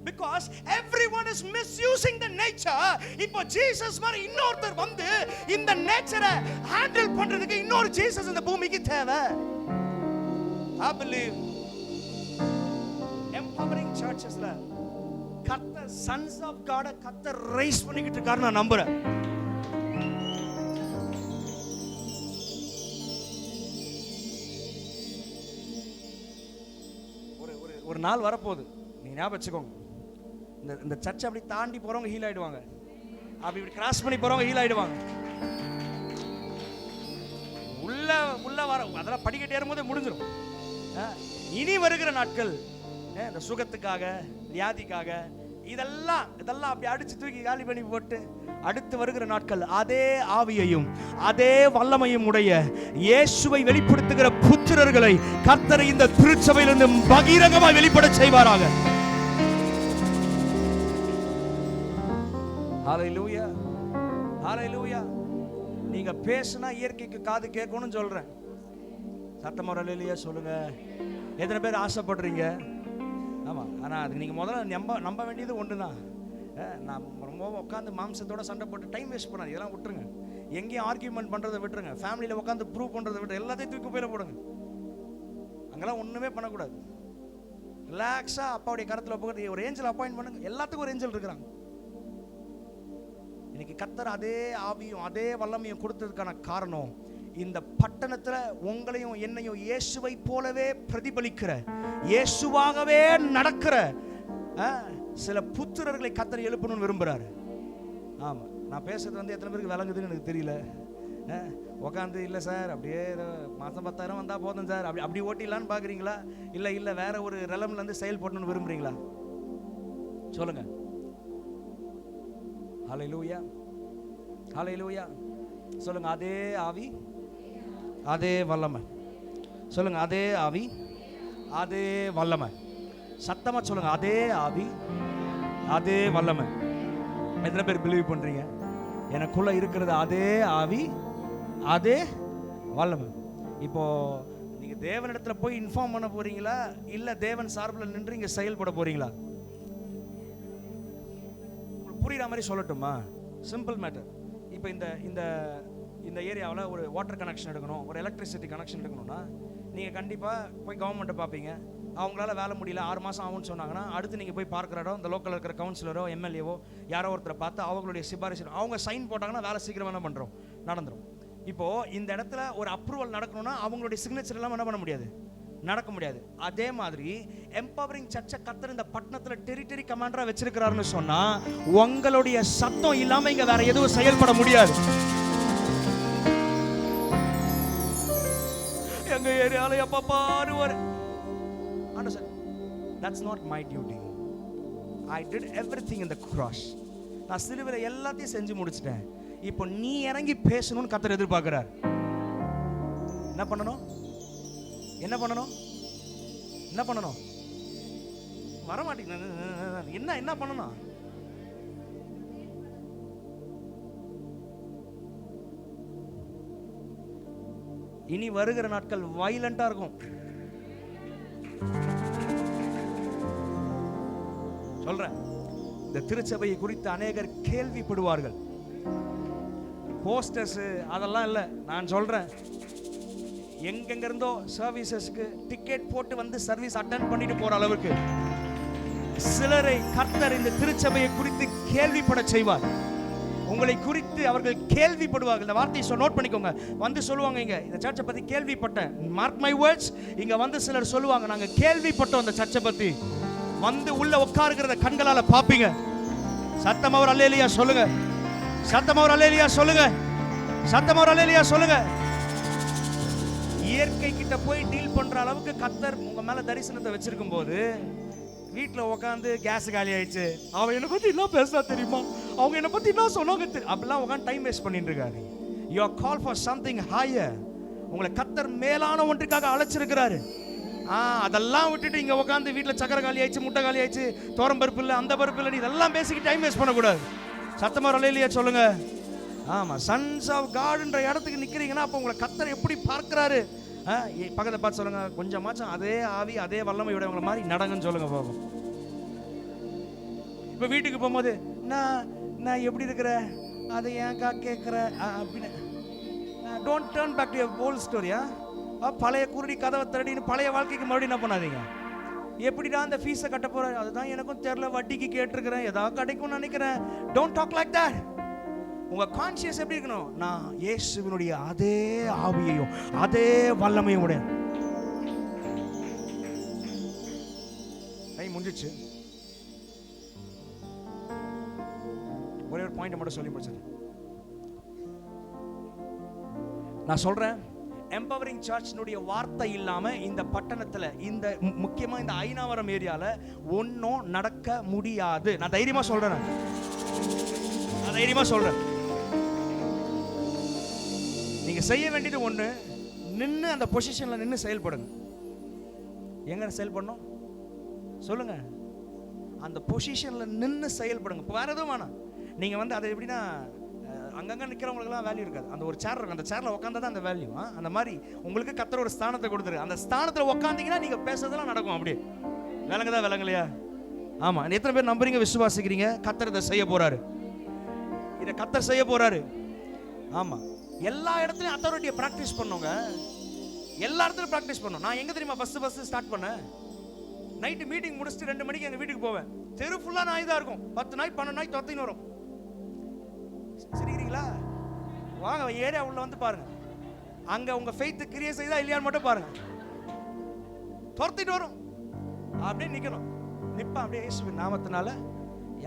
because everyone is misusing the nature. இப்போ ஜீசஸ் மாதிரி இன்னொருத்தர் வந்து இந்த நேச்சரை ஹேண்டில் பண்றதுக்கு இன்னொரு ஜீசஸ் இந்த பூமிக்கு தேவை. I believe empowering churchesல கர்த்தர் sons of God கர்த்தர் ரைஸ் பண்ணிக்கிட்டு இருக்காரு, நான் நம்புறேன். ஒரு நாள் வரப்போகுது, நீங்க ஞாபகம் வச்சுக்கோங்க. இந்த சர்ச் அப்படி தாண்டி போறவங்க ஹீல் ஆயிடுவாங்க, அப்படி கிராஸ் பண்ணி போறவங்க ஹீல் ஆயிடுவாங்க. உள்ள வர அதெல்லாம் படிக்கட்டு ஏறும்போது முடிஞ்சிடும். இனி வருகிற நாட்கள் இந்த சுகத்துக்காக, வியாதிக்காக, இதெல்லாம் அப்படி அடிச்சு தூக்கி காலி பண்ணி போட்டு அடுத்து வருகிற நாட்கள் அதே ஆவியையும் அதே வல்லமையும் உடைய இயேசுவை வெளிப்படுத்துகிற புத்திரர்களை கர்த்தர் இந்த திருச்சபையிலிருந்து பகிரங்கமாய் வெளிப்பட செய்வாராக. ஹalleluya, ஹalleluya. நீங்க பேசினா இயற்கைக்கு காது கேட்கணும்னு சொல்றேன். சத்தமா ஹalleluya சொல்லுங்க. எத்தனை பேர் ஆசைப்படுறீங்க? ஆமா, ஆனா அது நீங்க முதல்ல நம்ப வேண்டியது ஒண்ணுதான். நான் ரொம்ப உட்காந்து மாம்சத்தோட சண்டை போட்டு டைம் வேஸ்ட் பண்ணாது, இதெல்லாம் விட்டுருங்க. எங்கேயும் ஆர்கியூமெண்ட் பண்றதை விட்டுருங்க. ஃபேமிலியில உட்காந்து ப்ரூவ் பண்றதை விட்டு எல்லாத்தையும் தூக்கி போயில போடுங்க. அங்கெல்லாம் ஒண்ணுமே பண்ணக்கூடாது. ரிலாக்ஸா அப்பாவுடைய கருத்துல போகிறது. ஒரு ஏஞ்சல் அப்பாயிண்ட் பண்ணுங்க. எல்லாத்துக்கும் ஒரு ஏஞ்சல் இருக்கிறாங்க. இன்னைக்கு கர்த்தர் அதே ஆவியும் அதே வல்லமையும் கொடுத்ததுக்கான காரணம், இந்த பட்டணத்துல உங்களையும் என்னையும் இயேசுவை போலவே பிரதிபலிக்கிற, இயேசுவாகவே நடக்கிற சில புத்திரர்களை கர்த்தர் எழுப்பணும்னு விரும்புறாரு. ஆமா, நான் பேசுறது வந்து எத்தனை பேருக்கு விளங்குதுன்னு எனக்கு தெரியல. உட்காந்து இல்லை சார் அப்படியே மாதம் 10,000 வந்தால் போதும் சார் அப்படி ஓட்டிடலான்னு பார்க்குறீங்களா? இல்லை வேற ஒரு ரெலம்ல இருந்து செயல்படணும்னு விரும்புறீங்களா? சொல்லுங்க. ஹல்லேலூயா, ஹல்லேலூயா சொல்லுங்க. அதே ஆவி அதே வல்லமை. சொல்லுங்க, அதே ஆவி அதே வல்லமை. சத்தமா சொல்லுங்க, அதே ஆவி அதே வல்லமை. எத்தனை பேர் பிலீவ் பண்றீங்க? எனக்குள்ள இருக்கிறது அதே ஆவி, அதே வல்லமை. இப்போ நீங்க தேவனிடத்துல போய் இன்ஃபார்ம் பண்ண போறீங்களா, இல்ல தேவன் சார்பில் நின்று இங்க செயல்பட போறீங்களா? புரியுற மாதிரி சொல்லட்டுமா? Simple matter. இப்போ இந்த இந்த இந்த ஏரியாவில் ஒரு வாட்டர் கனெக்ஷன் எடுக்கணும், ஒரு எலக்ட்ரிசிட்டி கனெக்ஷன் எடுக்கணும்னா நீங்கள் கண்டிப்பாக போய் கவர்மெண்ட்டை பார்ப்பீங்க. அவங்களால வேலை முடியல, 6 மாதம் ஆகும்னு சொன்னாங்கன்னா, அடுத்து நீங்கள் போய் பார்க்குற இடம் இந்த லோக்கலில் இருக்கிற கவுன்சிலரோ எம்எல்ஏவோ யாரோ ஒருத்தரை பார்த்து அவங்களுடைய சிபாரிசு அவங்க சைன் போட்டாங்கன்னா வேலை சீக்கிரம் என்ன பண்ணுறோம், நடந்துடும். இப்போது இந்த இடத்துல ஒரு அப்ரூவல் நடக்கணும்னா அவங்களுடைய சிக்னேச்சர் எல்லாம் என்ன பண்ண முடியாது, நடக்க முடியாது. அதே மாதிரி எம்பவரிங் சர்ச்சை கர்த்தர் இந்த பட்டணத்துல டெரிட்டரி கமாண்டரா வச்சிருக்கிறாருன்னு சொன்னா உங்களுடைய சத்தம் இல்லாம இங்க வேற எதுவும் செயல்பட முடியாது. எங்க ஏரியால எப்ப பாரு ஒரு that's not my duty. I did everything in the cross. நான் சிலுவையில எல்லாத்தையும் செஞ்சு முடிச்சிட்டேன். இப்போ நீ இறங்கி பேசணும்னு கர்த்தர் எதிர்பார்க்கிறார். என்ன பண்ணணும், என்ன பண்ணணும், என்ன பண்ணணும்? வர மாட்டேங்க. என்ன என்ன பண்ணணும்? இனி வருகிற நாட்கள் வயலண்டா இருக்கும். சொல்றேன், இந்த திருச்சபையை குறித்து அநேகர் கேள்விப்படுவார்கள். போஸ்டர்ஸ் அதெல்லாம் இல்லை, நான் சொல்றேன், எங்கெங்க இருந்தோ சர்வீசஸ்க்கு டிக்கெட் போட்டு வந்து சர்வீஸ் அட்டெண்ட் பண்ணிட்டு போற அளவுக்கு சிலரை கர்த்தர் இந்த திருச்சபையை குறித்து கேள்விப்பட செய்வார். உங்களை குறித்து அவர்கள் கேள்விப்படுவார்கள். இந்த வார்த்தையை நோட் பண்ணிக்கோங்க. வந்து சொல்லுவாங்க, இங்க இந்த சர்ச்சை பத்தி கேள்விப்பட்டேன். Mark my words. இங்க வந்து சிலர் சொல்லுவாங்க, நாங்க கேள்விப்பட்டோம் இந்த சர்ச்சை பத்தி. வந்து உள்ள உட்காருகிறத கண்களால பாப்பீங்க. சத்தமா ஒரு அல்லேலூயா சொல்லுங்க. சத்தமா ஒரு அல்லேலூயா சொல்லுங்க. சத்தமா ஒரு அல்லேலூயா சொல்லுங்க. இயற்கை கிட்ட போய் டீல் பண்ற அளவுக்கு கர்த்தர் உங்க மேல தரிசனத்தை வச்சிருக்கும் போது வீட்டில் உட்காந்து கேஸ் காலி ஆயிடுச்சு, அவன் என்னை பத்தி என்ன பேசா தெரியுமா, அவங்க என்னை பத்தி என்ன சொன்னாங்க அப்படிலாம் உட்காந்து டைம் வேஸ்ட் பண்ணிட்டு இருக்காரு. You are call for something higher. உங்களை கர்த்தர் மேலான ஒன்றுக்காக அழைச்சிருக்கிறாரு. அதெல்லாம் விட்டுட்டு இங்க உட்காந்து வீட்டில் சக்கரை காலி ஆயிடுச்சு, முட்டை காலி ஆயிடுச்சு, தோரம் பருப்பு இல்லை, அந்த பருப்பு இல்லை, இதெல்லாம் பேசிக்கிட்டு டைம் வேஸ்ட் பண்ணக்கூடாது. சத்தமா அல்லேலூயா சொல்லுங்க. ஆமா, சன்ஸ் ஆஃப் காட்ன்ற இடத்துக்கு நிக்கிறீங்கன்னா அப்போ உங்களை கர்த்தர் எப்படி பார்க்கிறாரு? பக்கத்தை பார்த்து சொல்லுங்க, கொஞ்சமாச்சும் அதே ஆவி அதே வல்லமையோட உங்களை மாதிரி நடங்கன்னு சொல்லுங்க பாப்போம். இப்போ வீட்டுக்கு போகும்போது நான் எப்படி இருக்கிற, அதை ஏன்க்கா கேட்குற அப்படின்னு don't turn back to your ஓல்ட் ஸ்டோரியா. பழைய குருடி கதவை திரடின்னு பழைய வாழ்க்கைக்கு மறுபடியும் என்ன பண்ணாதீங்க. எப்படிடா அந்த ஃபீஸை கட்ட போகிறேன், அதுதான் எனக்கும் தெரியல, வட்டிக்கு கேட்டிருக்கிறேன், ஏதாவது கிடைக்கும்னு நினைக்கிறேன். Don't talk like that. உங்க கான்சியஸ் எப்படி இருக்கணும், நான் இயேசுவினுடைய அதே ஆவியையும் அதே வல்லமையும் உடைய. முடிஞ்சிச்சு. ஒரே ஒரு பாயிண்ட் மட்டும் சொல்லி முடிச்சேன். நான் சொல்றேன், எம்பவரிங் சர்ச்னுடைய வார்த்தை இல்லாம இந்த பட்டணத்துல, இந்த முக்கியமா இந்த ஐனாவரம் ஏரியால ஒன்னும் நடக்க முடியாது. நான் தைரியமா சொல்றேன், நான் தைரியமா சொல்றேன். நீங்க செய்ய வேண்டியது ஒண்ணு, நின்று அந்த பொசிஷன்ல நின்று செயல்படுங்க. எங்க செயல்படணும் சொல்லுங்க, அந்த பொசிஷன்ல நின்று செயல்படுங்க. வேற எதுவும் வேணாம். நீங்க வந்து அதை எப்படின்னா அங்கங்க நிக்கிறவங்களுக்குலாம் வேல்யூ இருக்காது. அந்த ஒரு சேர் இருக்கு, அந்த சேர்ல உட்காந்தா தான் அந்த வேல்யூ. அந்த மாதிரி உங்களுக்கு கர்த்தர் ஒரு ஸ்தானத்தை கொடுத்துரு. அந்த ஸ்தானத்துல உட்காந்தீங்கன்னா நீங்க பேசுறதெல்லாம் நடக்கும். அப்படியே விளங்குதா விளங்கலையா? ஆமா. எத்தனை பேர் நம்புறீங்க, விசுவாசிக்கிறீங்க? கர்த்தர் இதை செய்ய போறாரு, இதை கர்த்தர் செய்ய போறாரு. ஆமா, எல்லா இடத்துலயும் அத்தாரிட்டியை பிராக்டிஸ் பண்ணுங்க. எல்லா இடத்துலயும் பிராக்டிஸ் பண்ணும். நான் எங்க தெரியுமா ஃபர்ஸ்ட் ஸ்டார்ட் பண்ணேன், நைட்டு மீட்டிங் முடிச்சுட்டு 2 மணிக்கு எங்க வீட்டுக்கு போவேன். தெரு ஃபுல்லா நாய் தான் இருக்கும். 10 நாய் 12 நாய் துரத்தின்னு வரும். சரிங்களா? வாங்க ஏரியா உள்ள வந்து பாருங்க. அங்க உங்க ஃபெய்த் கிரியேட் செய்தா இல்லையான்னு மட்டும் பாருங்க. துரத்திட்டு வரும். அப்படியே நிக்கணும். நிப்பா அப்படியே இயேசுவின் நாமத்தினால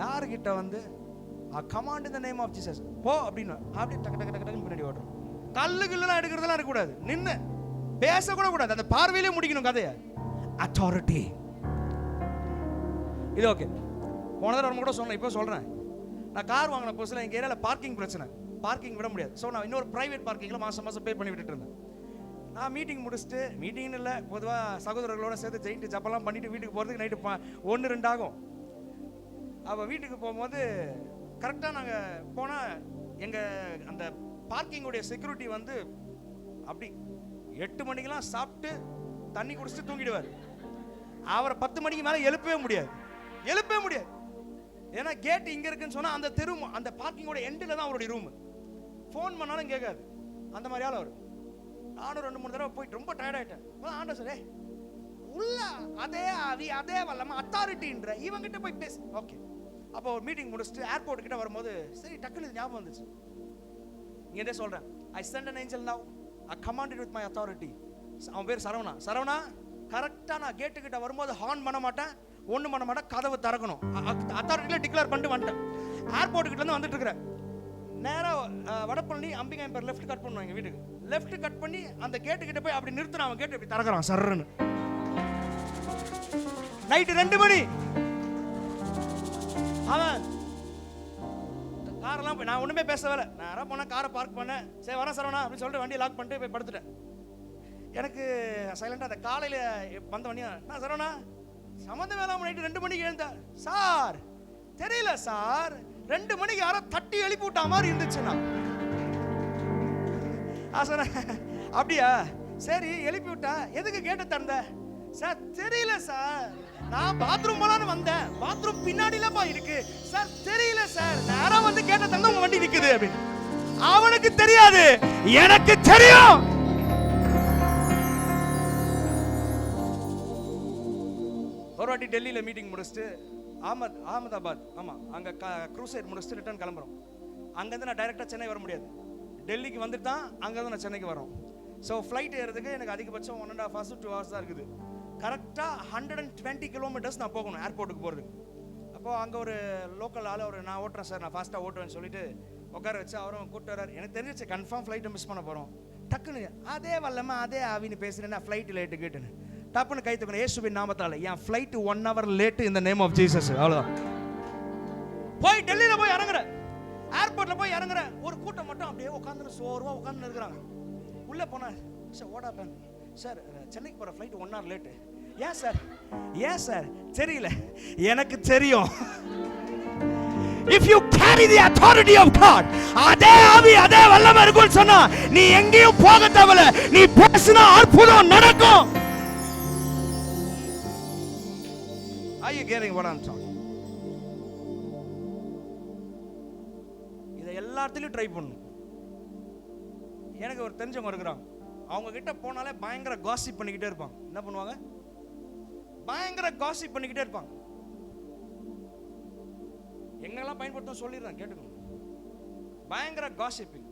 யாருகிட்ட வந்து command in the name of Jesus போ அப்படின்னு அப்படியே டக்கு டக்கு டக்கு பின்னாடி ஓடுறோம். கல்லுகள்லாம் எடுக்கிறதெல்லாம் இருக்கக்கூடாது. நின்று பேசக்கூட கூடாது. அந்த பார்வையிலே முடிக்கணும் கதையை. அத்தாரிட்டி. இது ஓகே. போன தடவை கூட சொன்னேன், இப்போ சொல்கிறேன். நான் கார் வாங்கின புதுசில் எங்கள் ஏரியாவில் பார்க்கிங் பிரச்சனை, பார்க்கிங் விட முடியாது. ஸோ நான் இன்னொரு ப்ரைவேட் பார்க்கிங்கில் மாதம் பே பண்ணி விட்டுட்டு இருந்தேன். நான் மீட்டிங் முடிச்சுட்டு, மீட்டிங்னு இல்லை, பொதுவாக சகோதரர்களோட சேர்த்து ஜெயிண்ட் ஜப்பெல்லாம் பண்ணிவிட்டு வீட்டுக்கு போகிறதுக்கு நைட்டு 1-2 ஆகும். அவள் வீட்டுக்கு போகும்போது கரெக்டாக நாங்கள் போனால் எங்க அந்த பார்க்கிங்குடைய செக்யூரிட்டி வந்து அப்படி 8 மணிக்கெல்லாம் சாப்பிட்டு தண்ணி குடிச்சிட்டு தூங்கிடுவார். அவரை 10 மணிக்கு மேலே எழுப்பவே முடியாது. ஏன்னா கேட் இங்க இருக்குன்னு சொன்னா அந்த தெரு அந்த பார்க்கிங்கோட எண்டில் தான் அவருடைய ரூம். ஃபோன் பண்ணாலும் கேட்காது. அந்த மாதிரி ஆள் அவர். நானும் 2-3 தடவை போயிட்டு ரொம்ப டயர்ட் ஆயிட்டேன். ஆண்டவர் சார் உள்ள அதே ஆவி அதே வல்லமை அத்தாரிட்டின்ற இவங்கிட்ட போய் பேசு. ஓகே, அப்போ ஒரு மீட்டிங் முடிச்சுட்டு ஏர்போர்ட் கிட்ட வரும்போது சரி டக்குனு ஞாபகம் வந்துச்சு. இங்கே சொல்றேன், I sent an angel now, I commanded with my authority. அவன் பேர் சரவணா. கரெக்டா நான் கேட்டு கிட்ட வரும்போது ஹார்ன் பண்ண மாட்டேன், ஒன்றும் பண்ண மாட்டேன், கதவு திறக்கணும். அத்தாரிட்டியில் டிக்ளேர் பண்ணிட்டு வந்துட்டேன். ஏர்போர்ட் கிட்ட இருந்து வந்துட்டு இருக்கிறேன். நேராக வடப்பள்ளி அம்பிகா எம்பர் லெஃப்ட் கட் பண்ணுவாங்க வீட்டுக்கு. லெஃப்ட் கட் பண்ணி அந்த கேட்டு கிட்ட போய் அப்படி நிறுத்தின அவன் கேட்டு இப்படி திறக்கிறான் சர்ன்னு. நைட்டு 2 மணி. அவன் காரெல்லாம் நான் ஒன்றுமே பேசவே. நான் போனேன், காரை பார்க் பண்ணேன். சரி வரேன் சரவணா அப்படின்னு சொல்லிட்டு வண்டியை லாக் பண்ணிட்டு போய் படுத்துட்டேன். எனக்கு சைலண்டாக அந்த காலையில் வந்த வண்டியா நான் சரவணா சம்மந்தம் வேளாம நைட்டு 2 மணிக்கு எழுந்தேன் சார். தெரியல சார், 2 மணிக்கு யாரோ தட்டி எழுப்பி விட்டா மாதிரி இருந்துச்சுன்னா. சொன்னேன் அப்படியா, சரி எழுப்பி விட்டா, எதுக்கு கேட்ட திறந்த சார்? தெரியல சார், நான் பாத்ரூம் போலான்னு வந்தேன், பாத்ரூம் பின்னாடிலப்பா இருக்கு சார். தெரியல சார், நேரா வந்து கேட்ட திறந்த உங்க வண்டி நிக்குது அப்படின்னு. அவனுக்கு தெரியாது, எனக்கு தெரியும். ஒரு வாட்டி டெல்லியில் மீட்டிங் முடிச்சுட்டு அகமதாபாத் அங்கே க்ரூசைட் முடிச்சுட்டு ரிட்டர்ன் கிளம்புறோம். அங்கேருந்து நான் டைரெக்டாக சென்னை வர முடியாது, டெல்லிக்கு வந்துட்டு தான் அங்கேருந்து நான் சென்னைக்கு வரோம். ஸோ ஃப்ளைட் ஏறதுக்கு எனக்கு அதிகபட்சம் 1.5 hours to 2 hours தான் இருக்குது. கரெக்டாக 120 கிலோமீட்டர்ஸ் நான் போகணும் ஏர்போர்ட்டுக்கு போகிறதுக்கு. அப்போது அங்கே ஒரு லோக்கல் ஆள் அவர் நான் ஓட்டுறேன் சார், நான் ஃபாஸ்ட்டாக ஓட்டுவேன்னு சொல்லிட்டு உட்கார வச்சு அவரும் கூப்பிட்டு வர்றாரு. எனக்கு தெரிஞ்சிச்சு கன்ஃபார்ம் ஃப்ளைட்டை மிஸ் பண்ண போகிறோம். டக்குன்னு அதே வல்லமா அதே ஆவின்னு பேசுகிறேன்னா ஃப்ளைட் லேட்டு கேட்டுன்னு டப்புன்னு கை தூக்கணும். இயேசுவின் நாமத்தால என் ஃப்ளைட் 1 hour லேட்டு இந்த நேம் ஆஃப் ஜீசஸ். அவ்வளோதான். போய் டெல்லியில் போய் இறங்குற, ஏர்போர்ட்டில் போய் இறங்குற, ஒரு கூட்டம் மட்டும் அப்படியே உட்காந்து சோர்வா உட்காந்து இருக்கிறாங்க. உள்ளே போனேன் சார், ஓடா பேன் சார், சென்னைக்கு போகிற ஃப்ளைட் 1 hour லேட்டு. ஏன் சார் தெரியல, எனக்கு தெரியும். If you carry the authority of God, அதே ஆவி அதே வல்லமை இருக்குன்னு சொன்னா நீ எங்கேயும் போக தேவையில்ல, நீ பேசினா அற்புதம் நடக்கும். Are you getting what I'm talking? இதை எல்லாத்துலயும் ட்ரை பண்ணணும். எனக்கு ஒரு தெரிஞ்சவங்க இருக்கிறாங்க, அவங்க கிட்ட போனாலே பயங்கர காசிப் பண்ணிக்கிட்டே இருப்பாங்க. என்ன பண்ணுவாங்க? பயங்கர காசிப் பண்ணிக்கிட்டே இருப்பாங்க. எங்கெல்லாம் பயன்படுத்தும் சொல்லிடுறேன், கேட்டுக்கணும். பயங்கர காசிப்பிங்.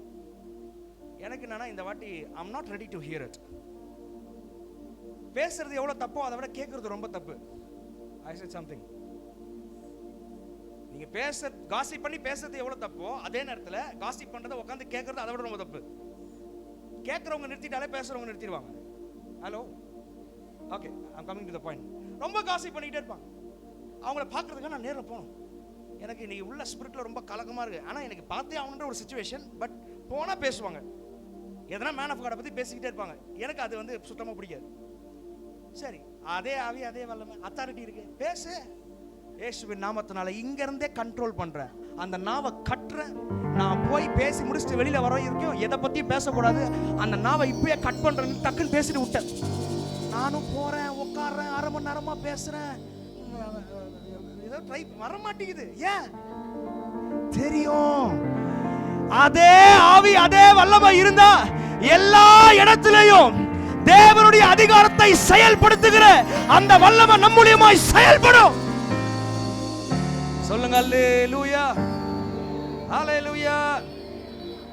எனக்கு என்னன்னா இந்த வாட்டி I'm not ready to hear it. பேசுறது எவ்வளவு தப்போ அதை விட கேட்கறது ரொம்ப தப்பு. I said something. நீங்க காசிப் பண்ணி பேசுறது எவ்வளவு தப்போ அதே நேரத்தில் காசிப் பண்றதை உட்காந்து கேட்கறது அதை விட ரொம்ப தப்பு. கேட்கறவங்க நிறுத்திட்டாலே பேசுறவங்க நிறுத்திடுவாங்க. Hello, okay, I'm coming to the point. ரொம்ப காசிப் பண்ணிக்கிட்டே இருப்பாங்க. அவங்கள பார்க்கறதுக்கு நான் நேரில் போகணும். எனக்கு இன்னைக்கு உள்ள ஸ்பிரிட்ல ரொம்ப கலக்கமா இருக்கு. ஆனால் எனக்கு பார்த்தே ஆகணுன்ற ஒரு சிச்சுவேஷன். பட் போனால் பேசுவாங்க, எதனா மேன் ஆஃப் காடை பற்றி பேசிக்கிட்டே இருப்பாங்க. எனக்கு அது வந்து சுத்தமாக பிடிக்காது. சரி, அதே ஆவி அதே வல்லமை அத்தாரிட்டி இருக்கு, பேசு. இயேசுவின் நாமத்தினால இங்க இருந்தே கண்ட்ரோல் பண்றேன். அந்த நாவை கட்டுறேன். நான் போய் பேசி முடிச்சுட்டு வெளியில வர இருக்கும் எதை பத்தியும் பேசக்கூடாது. அந்த நாவை இப்பயே கட் பண்றேன்னு டக்குன்னு பேசிட்டு விட்டேன். நானும் போறேன், உட்கார்றேன், 1/2 மணி நேரமா பேசுறேன். ஏதோ ட்ரை வர மாட்டேங்குது. ஏன் தெரியும்? அதே ஆவி அதே வல்லமை இருந்தா எல்லா இடத்திலையும் தேவனுடைய அதிகாரத்தை செயல்படுத்துகிற அந்த வல்லமை நம் மூலமாய் செயல்படும். சொல்லுங்க அல்லேலூயா, ஹalleluya.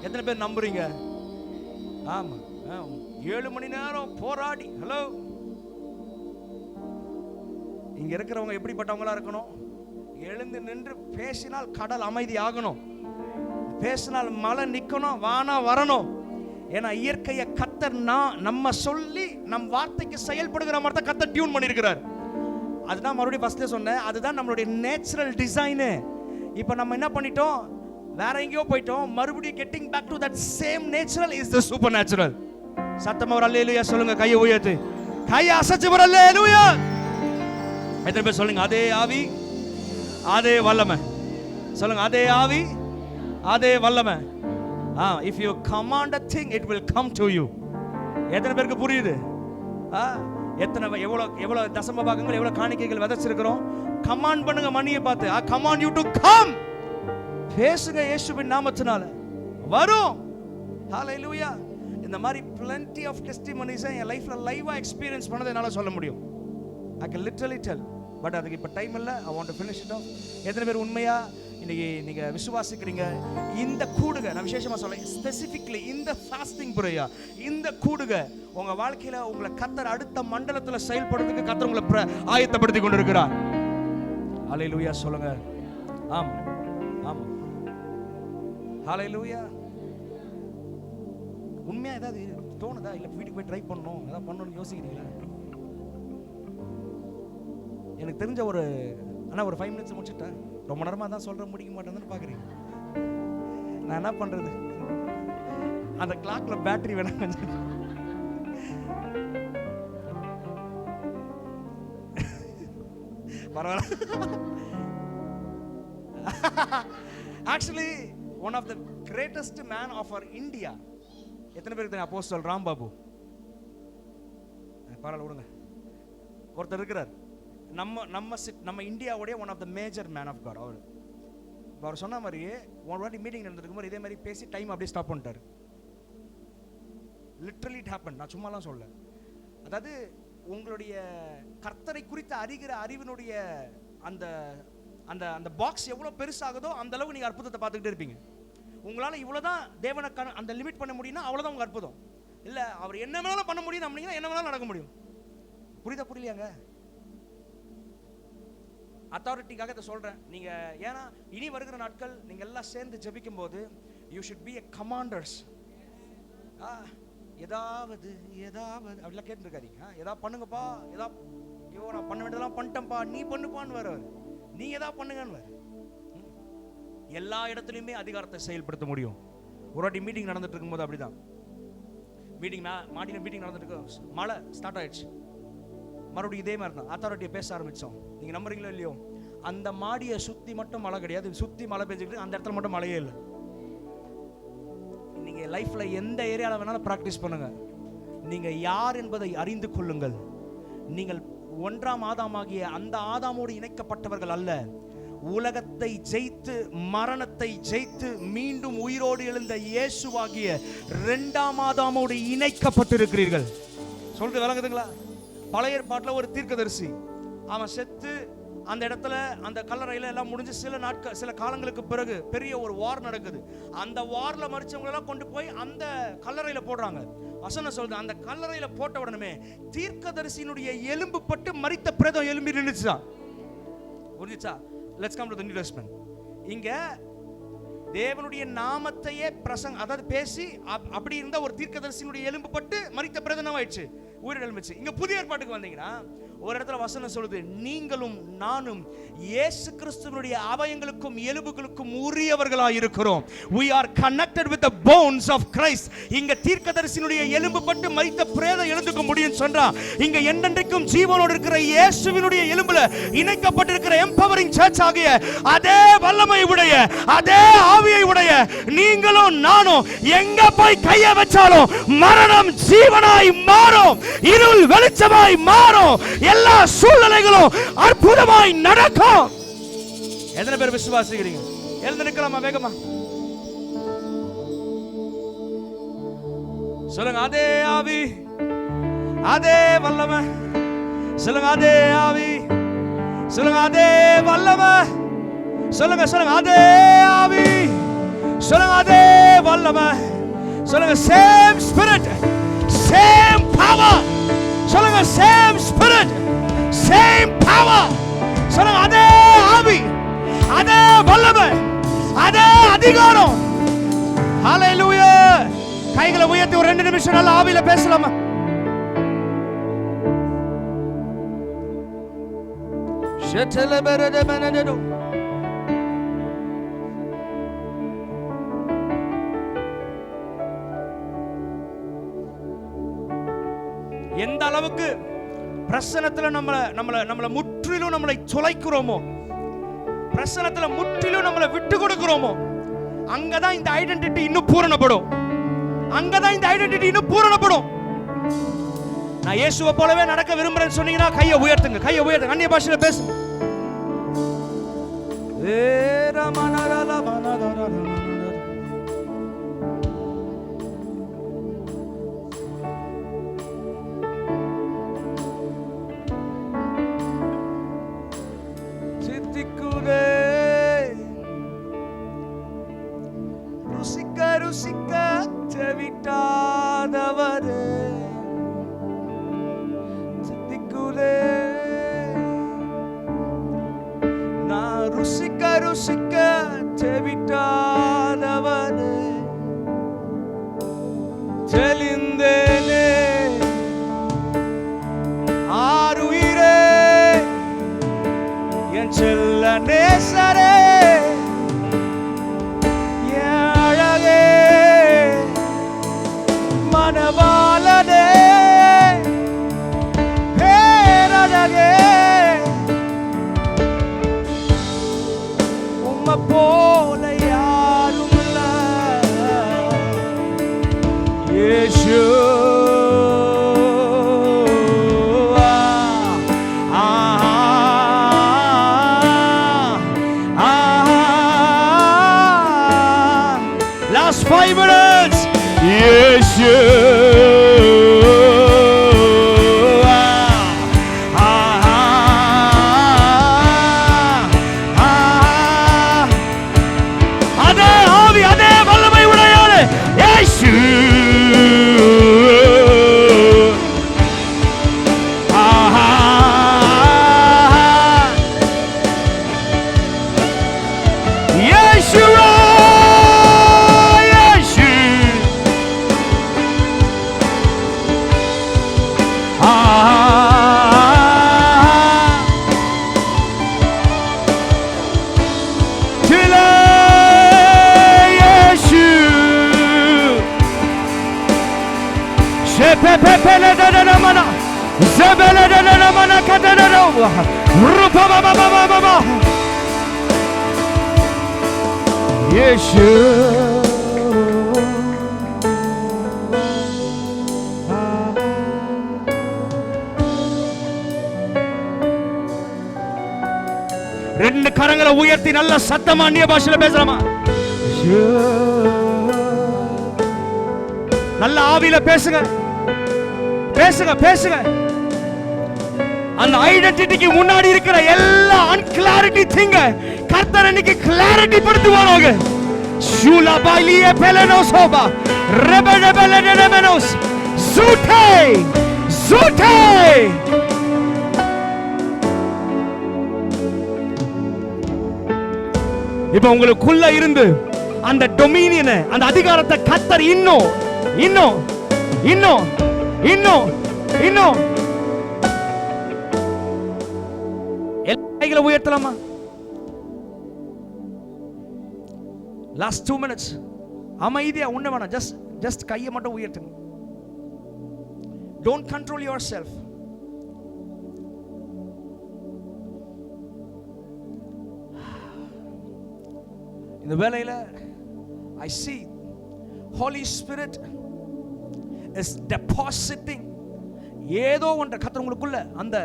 எத்தனை பேர் நம்புறீங்க? ஆமா, 7 மணி நேரம் போராடி. ஹலோ, இங்க இருக்கிறவங்க எப்படிப்பட்டவங்களா இருக்கணும்? எழுந்து நின்று பேசினால் கடல் அமைதி ஆகணும், பேசினால் மழை நிக்கணும், வானம் வரணும். ஏன்னா இயற்கையை கத்தர் நம்ம சொல்லி நம் வார்த்தைக்கு செயல்படுகிற மாதிரி தான் கத்தர் டியூன் பண்ணியிருக்கிறார். அதுதான் மறுபடியும் ஃபர்ஸ்ட்ல சொன்னேன், அதுதான் நம்மளுடைய நேச்சுரல் டிசைனு. இப்போ நம்ம என்ன பண்ணிட்டோம்? வேற எங்கேயோ போயிட்டோம். மறுபடியும் getting back to that same natural is the supernatural. சத்தமா ஒரு அல்லேலூயா சொல்லுங்க, கையை உயர்த்து, கையை அசைச்சு ஒரு அல்லேலூயா. எத்தனை பேர் சொல்லுங்க அதே ஆவி அதே வல்லமை? சொல்லுங்க அதே ஆவி அதே வல்லமை. if you command a thing it will come to you. எத்தனை பேருக்கு புரியுது? எத்தனை எவ்வளவு தசம பாகங்கள் எவ்வளவு காணிக்கைகள் விதைச்சிருக்கிறோம். கமாண்ட் பண்ணுங்க மணியை பார்த்து. I command you to come. பேசுங்க இயேசுவின் நாமத்தினால வரும். ஹalleluya. இந்த மாதிரி plenty of testimonies என் லைஃப்ல லைவா எக்ஸ்பீரியன்ஸ் பண்ணதை என்னால சொல்ல முடியும். I can literally tell. But அதுக்கு இப்ப டைம் இல்ல. I want to finish it off. எத்தனை பேர் உண்மையா இன்னைக்கு நீங்க விசுவாசிக்கிறீங்க? இந்த கூடுகை நான் விசேஷமா சொல்றேன், ஸ்பெசிபிக்கலி இந்த ஃபாஸ்டிங் பிரேயர், இந்த கூடுகை உங்க வாழ்க்கையில உங்களை கர்த்தர் அடுத்த மண்டலத்துல செயல்படுறதுக்கு கர்த்தர் உங்களை ஆயத்தப்படுத்தி கொண்டிருக்கிறார். ஹalleluya சொல்லுங்க. ஆமா ஆமா ஹalleluya. உண்மையா ஏதாவது தோணுதா? இல்ல வீட்டுக்கு போய் ட்ரை பண்ணணும் ஏதாவது பண்ணணும்னு யோசிக்கிறீங்களா? எனக்கு தெரிஞ்ச ஒரு ஒரு 5 minutes முடிச்சுட்டேன். ரொம்ப நேரமா தான் சொல்ற முடிக்க மாட்டேன்னு பாக்குறீங்க. நான் என்ன பண்றது? அந்த கிளாக்ல பேட்டரி வேணா கொஞ்சம் பரவாயில்ல. Actually one of the greatest man of our India, எத்தனை பேருக்கு தெரியும்? அப்போஸ்தலர் ராம்பாபு. பரவாயில்ல விடுங்க. ஒருத்தர் இருக்கிறார் நம்ம இந்தியாவுடைய one of the major man of God. அவர் சொன்ன மாதிரியே ஒரு வாட்டி மீட்டிங் நடந்திருக்கும் போது இதே மாதிரி பேசி டைம் அப்படியே ஸ்டாப் பண்ணிட்டாரு. Literally it happen. நான் சும்மாலாம் சொல்ல. அதாவது உங்களுடைய கர்த்தரை குறித்து அறிகிற அறிவினுடைய அந்த அந்த அந்த பாக்ஸ் எவ்வளவு பெருசாகுதோ அந்த அளவுக்கு நீங்க அற்புதத்தை பார்த்துக்கிட்டே இருப்பீங்க. உங்களால இவ்வளவுதான் தேவனை அந்த லிமிட் பண்ண முடியும்னா அவ்வளவுதான் உங்க அற்புதம். இல்ல அவர் என்ன வேணாலும் பண்ண முடியும் அப்படின்னா என்ன வேணாலும் நடக்க முடியும். புரியுதா புரியலையாங்க? அத்தாரிட்டிக்காக இதை சொல்றேன். நீங்க ஏன்னா இனி வருகிற நாட்கள் நீங்க எல்லாம் சேர்ந்து ஜெபிக்கும் போது you should be a commanders. ஏதாவது அப்படிலாம் கேட்டுருக்காதீங்க. ஏதாவது பண்ணுங்கப்பா, ஏதாவது ஐயோ நான் பண்ண வேண்டியதெல்லாம் பண்ணிட்டேன்ப்பா நீ பண்ணுப்பான்னு வர, நீ ஏதாவது பண்ணுங்கன்னு வர. எல்லா இடத்துலையுமே அதிகாரத்தை செயல்படுத்த முடியும். ஒரு வாட்டி மீட்டிங் நடந்துட்டு இருக்கும்போது அப்படிதான் மீட்டிங் மாடியில் மீட்டிங் நடந்துட்டு இருக்கு. மழை ஸ்டார்ட் ஆயிடுச்சு. மறுபடியும் இதே மாதிரி தான் அத்தாரிட்டியை பேச ஆரம்பித்தோம். நீங்கள் நம்புறீங்களோ இல்லையோ, அந்த மாடியை சுற்றி மட்டும் மழை கிடையாது, சுற்றி மழை பெஞ்சுக்கிட்டு அந்த இடத்துல மட்டும் மழையே இல்லை. நீங்கள் லைஃப்பில் எந்த ஏரியாவில் வேணாலும் ப்ராக்டிஸ் பண்ணுங்க. நீங்கள் யார் என்பதை அறிந்து கொள்ளுங்கள். நீங்கள் 1ஆம் ஆதாமாகிய அந்த ஆதாமோடு இணைக்கப்பட்டவர்கள் அல்ல. உலகத்தை ஜெயித்து மரணத்தை ஜெயித்து மீண்டும் உயிரோடு எழுந்த இயேசுவாகிய 2ஆம் ஆதாமோடு இணைக்கப்பட்டிருக்கிறீர்கள். சொல்றது விளங்குதுங்களா? பழைய ஏற்பாட்டில் ஒரு தீர்க்கதரிசி அவன் செத்து அந்த இடத்துல அந்த கல்லறையில எல்லாம் முடிஞ்சு சில காலங்களுக்கு பிறகு பெரிய ஒரு வார் நடக்குது. அந்த வார்ல மரிச்சவங்களெல்லாம் கொண்டு போய் அந்த கல்லறையில போடுறாங்க. வசனம் சொல்றது, அந்த கல்லறையில போட்ட உடனே தீர்க்கதரிசியினுடைய எலும்பு பட்டு மரித்த பிரேதம் எலும்பி நின்னுச்சா. புரிஞ்சுச்சா? Let's come to the new testament. இங்க தேவனுடைய நாமத்தையே அதாவது பேசி அப்படி இருந்த ஒரு தீர்க்கதரிசியினுடைய எலும்பு பட்டு மரித்த பிரேதம் ஆயிடுச்சு, உயிர் எழும்பிச்சு. இங்க புதிய ஏற்பாட்டுக்கு வந்தீங்கன்னா ஒரு இடத்துல வசனம் சொல்லுது, நீங்களும் நானும் இயேசு கிறிஸ்துவினுடைய அவயங்களுக்கும் எலும்புகளுக்கும் உரியவர்களாய் இருக்கிறோம். we are connected with the bones of Christ. இங்க தீர்க்கதரிசியினுடைய எலும்பு பட்டு மரித்த பிரேதம் எழுந்துக்க முடியும் சொன்னா, இங்க என்னென்றைக்கும் ஜீவனோடு இருக்கிற இயேசுவினுடைய எலும்புல இணைக்கப்பட்டிருக்கிற எம்பவரிங் சர்ச் ஆகிய அதே வல்லமை உடைய அதே ஆவியை உடைய நீங்களும் நானும் எங்க போய் கையை வச்சாலும் மரணம் ஜீவனாய் மாறும், இருள் வெளிச்சமாய் மாறும், எல்லா சூழ்நிலைகளும் அற்புதமாய் நடக்கும். எத்தனை பேர் விசுவாசிக்கிறீங்க? எழுந்து நிக்கலாமா வேகமா? சொல்லுங்க, அதே ஆவி அதே வல்லமை. சொல்லுங்க, அதே ஆவி. சொல்லுங்க, அதே வல்லமை. சொல்லுங்க சொல்லுங்க, அதே ஆவி. சொல்லுங்க, அதே வல்லமை. சொல்லுங்க, சேம் ஸ்பிரிட் சேம் பவர். சொல்லுங்க, சேம் ஸ்பிரிட் சேம் பவர். சொல்லுங்க, அதே ஆவி அதே வல்லமை அதே அதிகாரம். ஹalleluya. கைகளை உயர்த்தி ஒரு 2 நிமிஷம் நல்ல ஆவியில பேசலாமா? ஷெட்டல பரத மனதோ. எந்த அளவுக்கு பிரசன்னத்துல நம்மள முற்றிலும் நம்மளை தொலைக்கிறோமோ, பிரசன்னத்துல முற்றிலும் நம்மளை விட்டு கொடுக்கிறோமோ, அங்கதான் இந்த ஐடென்டிட்டி இன்னும் பூரணப்படும். அங்கதான் இந்த ஐடென்டிட்டி இன்னும் பூரணப்படும். நான் இயேசுவை போலவே நடக்க விரும்புறேன்னு சொன்னீங்கன்னா கையை உயர்த்துங்க, கையை உயர்த்துங்க, அந்நிய பாஷையில பேசுங்க. ருசிக்க ருசிக்க செவிட்டாதவரே, சித்திக்குதே நான் ருசிக்க ருசிக்க செவிட்டாதவரே, தெளிந்தேனே ஆருயிரே என் செல்ல நேசரே, மனவாளனே பேரழகே, உம்மை போல யாரும் இல்ல இயேசு. Last 5 minutes. Yeshu, ade avi ade vallamai udayale Yeshu, Yeshu. Yeshu, ரெண்டு கரங்களை உயர்த்தி நல்ல சத்தமா அந்நிய பாஷையில பேசலாமா? நல்ல ஆவியில பேசுங்க, பேசுங்க, பேசுங்க. அந்த ஐடென்டிட்டிக்கு முன்னாடி இருக்கிற எல்லா அன்கிளாரிட்டி திங்க கர்த்தர் இன்னைக்கு கிளாரிட்டி படுத்துவாங்க. ஷூலா பைலியே பெலனோசோபா ரெபெலெபெலெனமெனோஸ் ஜூட்டே ஜூட்டே. இப்ப உங்களுக்குள்ள இருந்து அந்த டொமினியனை, அந்த அதிகாரத்தை கர்த்தர் இன்னும் இன்னும் இன்னும் இன்னும் இன்னும் கைகளை உயர்த்தலாமா? Last 2 minutes. அமைதியா ஒண்ணு வேணாம், ஜஸ்ட் கையை மட்டும் உயர்த்துங்க. Don't control yourself. இந்த வேளையில I see Holy Spirit is depositing ஏதோ ஒன்றை கர்த்தர் உங்களுக்குள்ள அந்த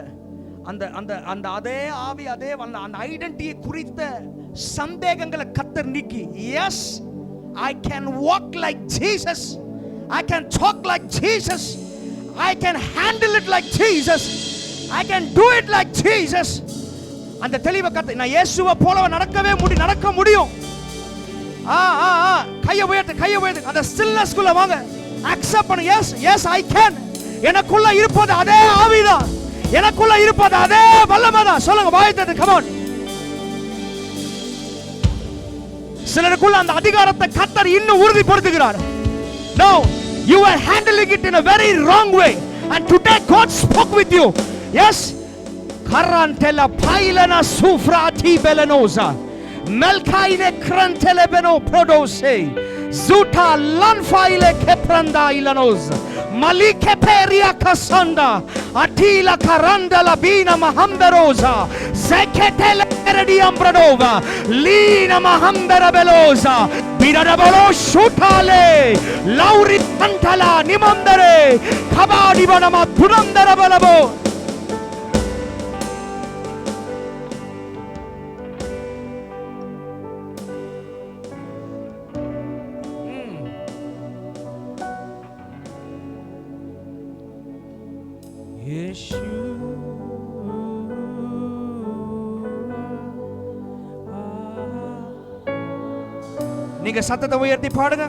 அந்த அந்த அந்த அதே ஆவி, அதே அந்த ஐடென்டிட்டியை குறித்த சந்தேகங்களை கர்த்தர் நீக்கி, S I can walk like Jesus, I can talk like Jesus, I can handle it like Jesus, I can do it like Jesus. அந்த தெளிவை கர்த்தர், நான் இயேசுவை போல நடக்க முடியும். கையை உயர்த்து, அந்த ஸ்டில்னஸ்க்குள்ள வாங்க, அக்செப்ட் பண்ணு. Yes I can. எனக்குள்ள இருப்பது அதே ஆவிதான், எனக்குள்ள இருப்பது அதே வல்லமைதான். சொல்லுங்க வாய்த்தது, come on. சிலருக்குள்ள அந்த அதிகாரத்தை கர்த்தர் இன்னும் உறுதிப்படுத்துகிறார். No, you are handling it in a very wrong way, and today God spoke with you. Yes, karantela pailana sufrati belenosa melkaine krantele beno prodose zuta lanfaile kepranda ilanos malike peria kasanda atila karanda labina mahamberosa zeketele eredi ambradova lina mahambera belosa Iradabolo shutale lauri tantala nimandare kabadi banama turandara balabo. நீங்க சத்தத்தை உயர்த்தி பாடுங்க.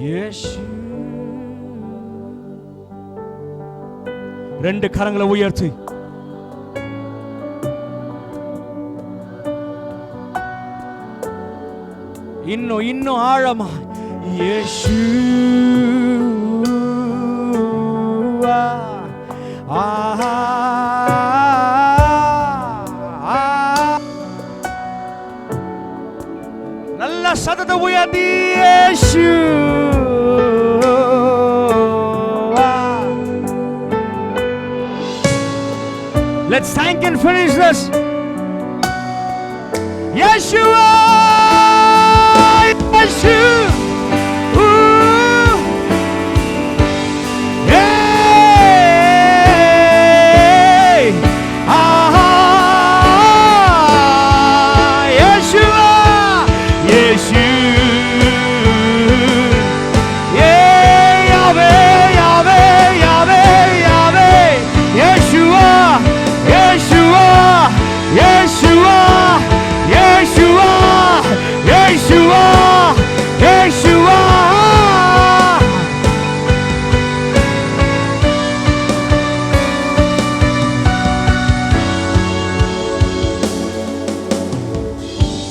இயேசு. ரெண்டு கரங்களை உயர்த்தி இன்னும் ஆழமா இயேசு. நல்ல சத்தத்தை உயர்த்தி இயேசு. Let's thank and finish this. Yeshua, Yeshua.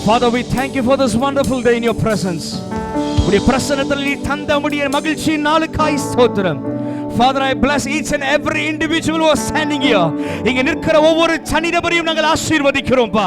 Father, we thank you for this wonderful day in your presence. உடைய பிரசன்னத்தில் நீ தந்த உடைய மகிழ்ச்சியின் நாளுக்காய் ஸ்தோத்திரம். Father, I bless each and every individual who is standing here. இங்க நிற்கிற ஒவ்வொரு தனிநபரையும் நாங்கள் ஆசீர்வதிக்கிறோம்ப்பா.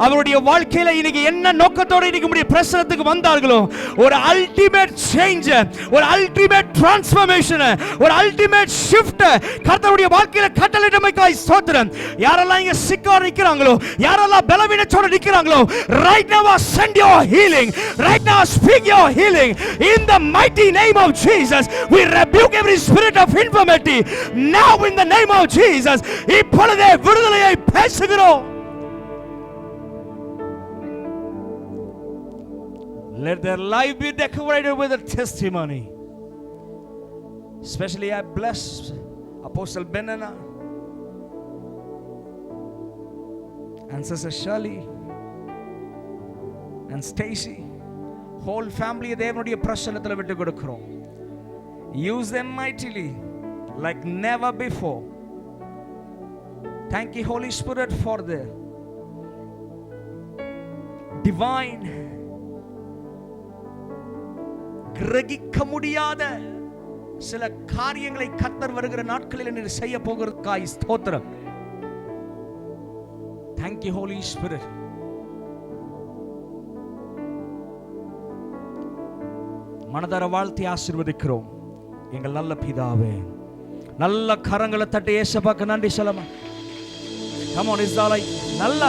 அவருடைய வாழ்க்கையில இன்னைக்கு என்ன நோக்கத்தோட இன்னைக்கு உடைய பிரசன்னத்துக்கு வந்தார்களோ, ஒரு அல்டிமேட் சேஞ்ச், ஒரு அல்டிமேட் டிரான்ஸ்ஃபர்மேஷன், ஒரு அல்டிமேட் ஷிஃப்ட் கர்த்தருடைய வாழ்க்கையில கட்டளையிட்டமைக்காய் ஸ்தோத்திரம். யாரெல்லாம் இங்க சிக்கா நிற்கிறாங்களோ, யாரெல்லாம் பலவீனத்தோட நிற்கிறாங்களோ, right now send your healing, right now speak your healing in the mighty name of Jesus. We rebuke every spirit of infirmity now in the name of Jesus. இப்பொழுதே விடுதலையை பேசுகிறோம். Let their life be decorated with a testimony. Especially I bless Apostle Benana and Sister Shirley and Stacy, whole family தேவனுடைய பிரசன்னத்தில் விட்டு கொடுக்கிறோம். Use them mightily like never before. Thank you, Holy Spirit, for the divine, கிரகிக்க முடியாத சில காரியங்களை கர்த்தர் வருகிற நாட்களில் நீர் செய்ய போகிறதுக்காய் ஸ்தோத்திரம். Thank you, Holy Spirit. மனதார வாழ்த்தி ஆசீர்வதிக்கிறோம் எங்கள் நல்ல பிதாவே. நல்ல கரங்களை தட்டி ஏசப்பாக்கு நன்றி சொல்லமா. Come on, is that like நல்ல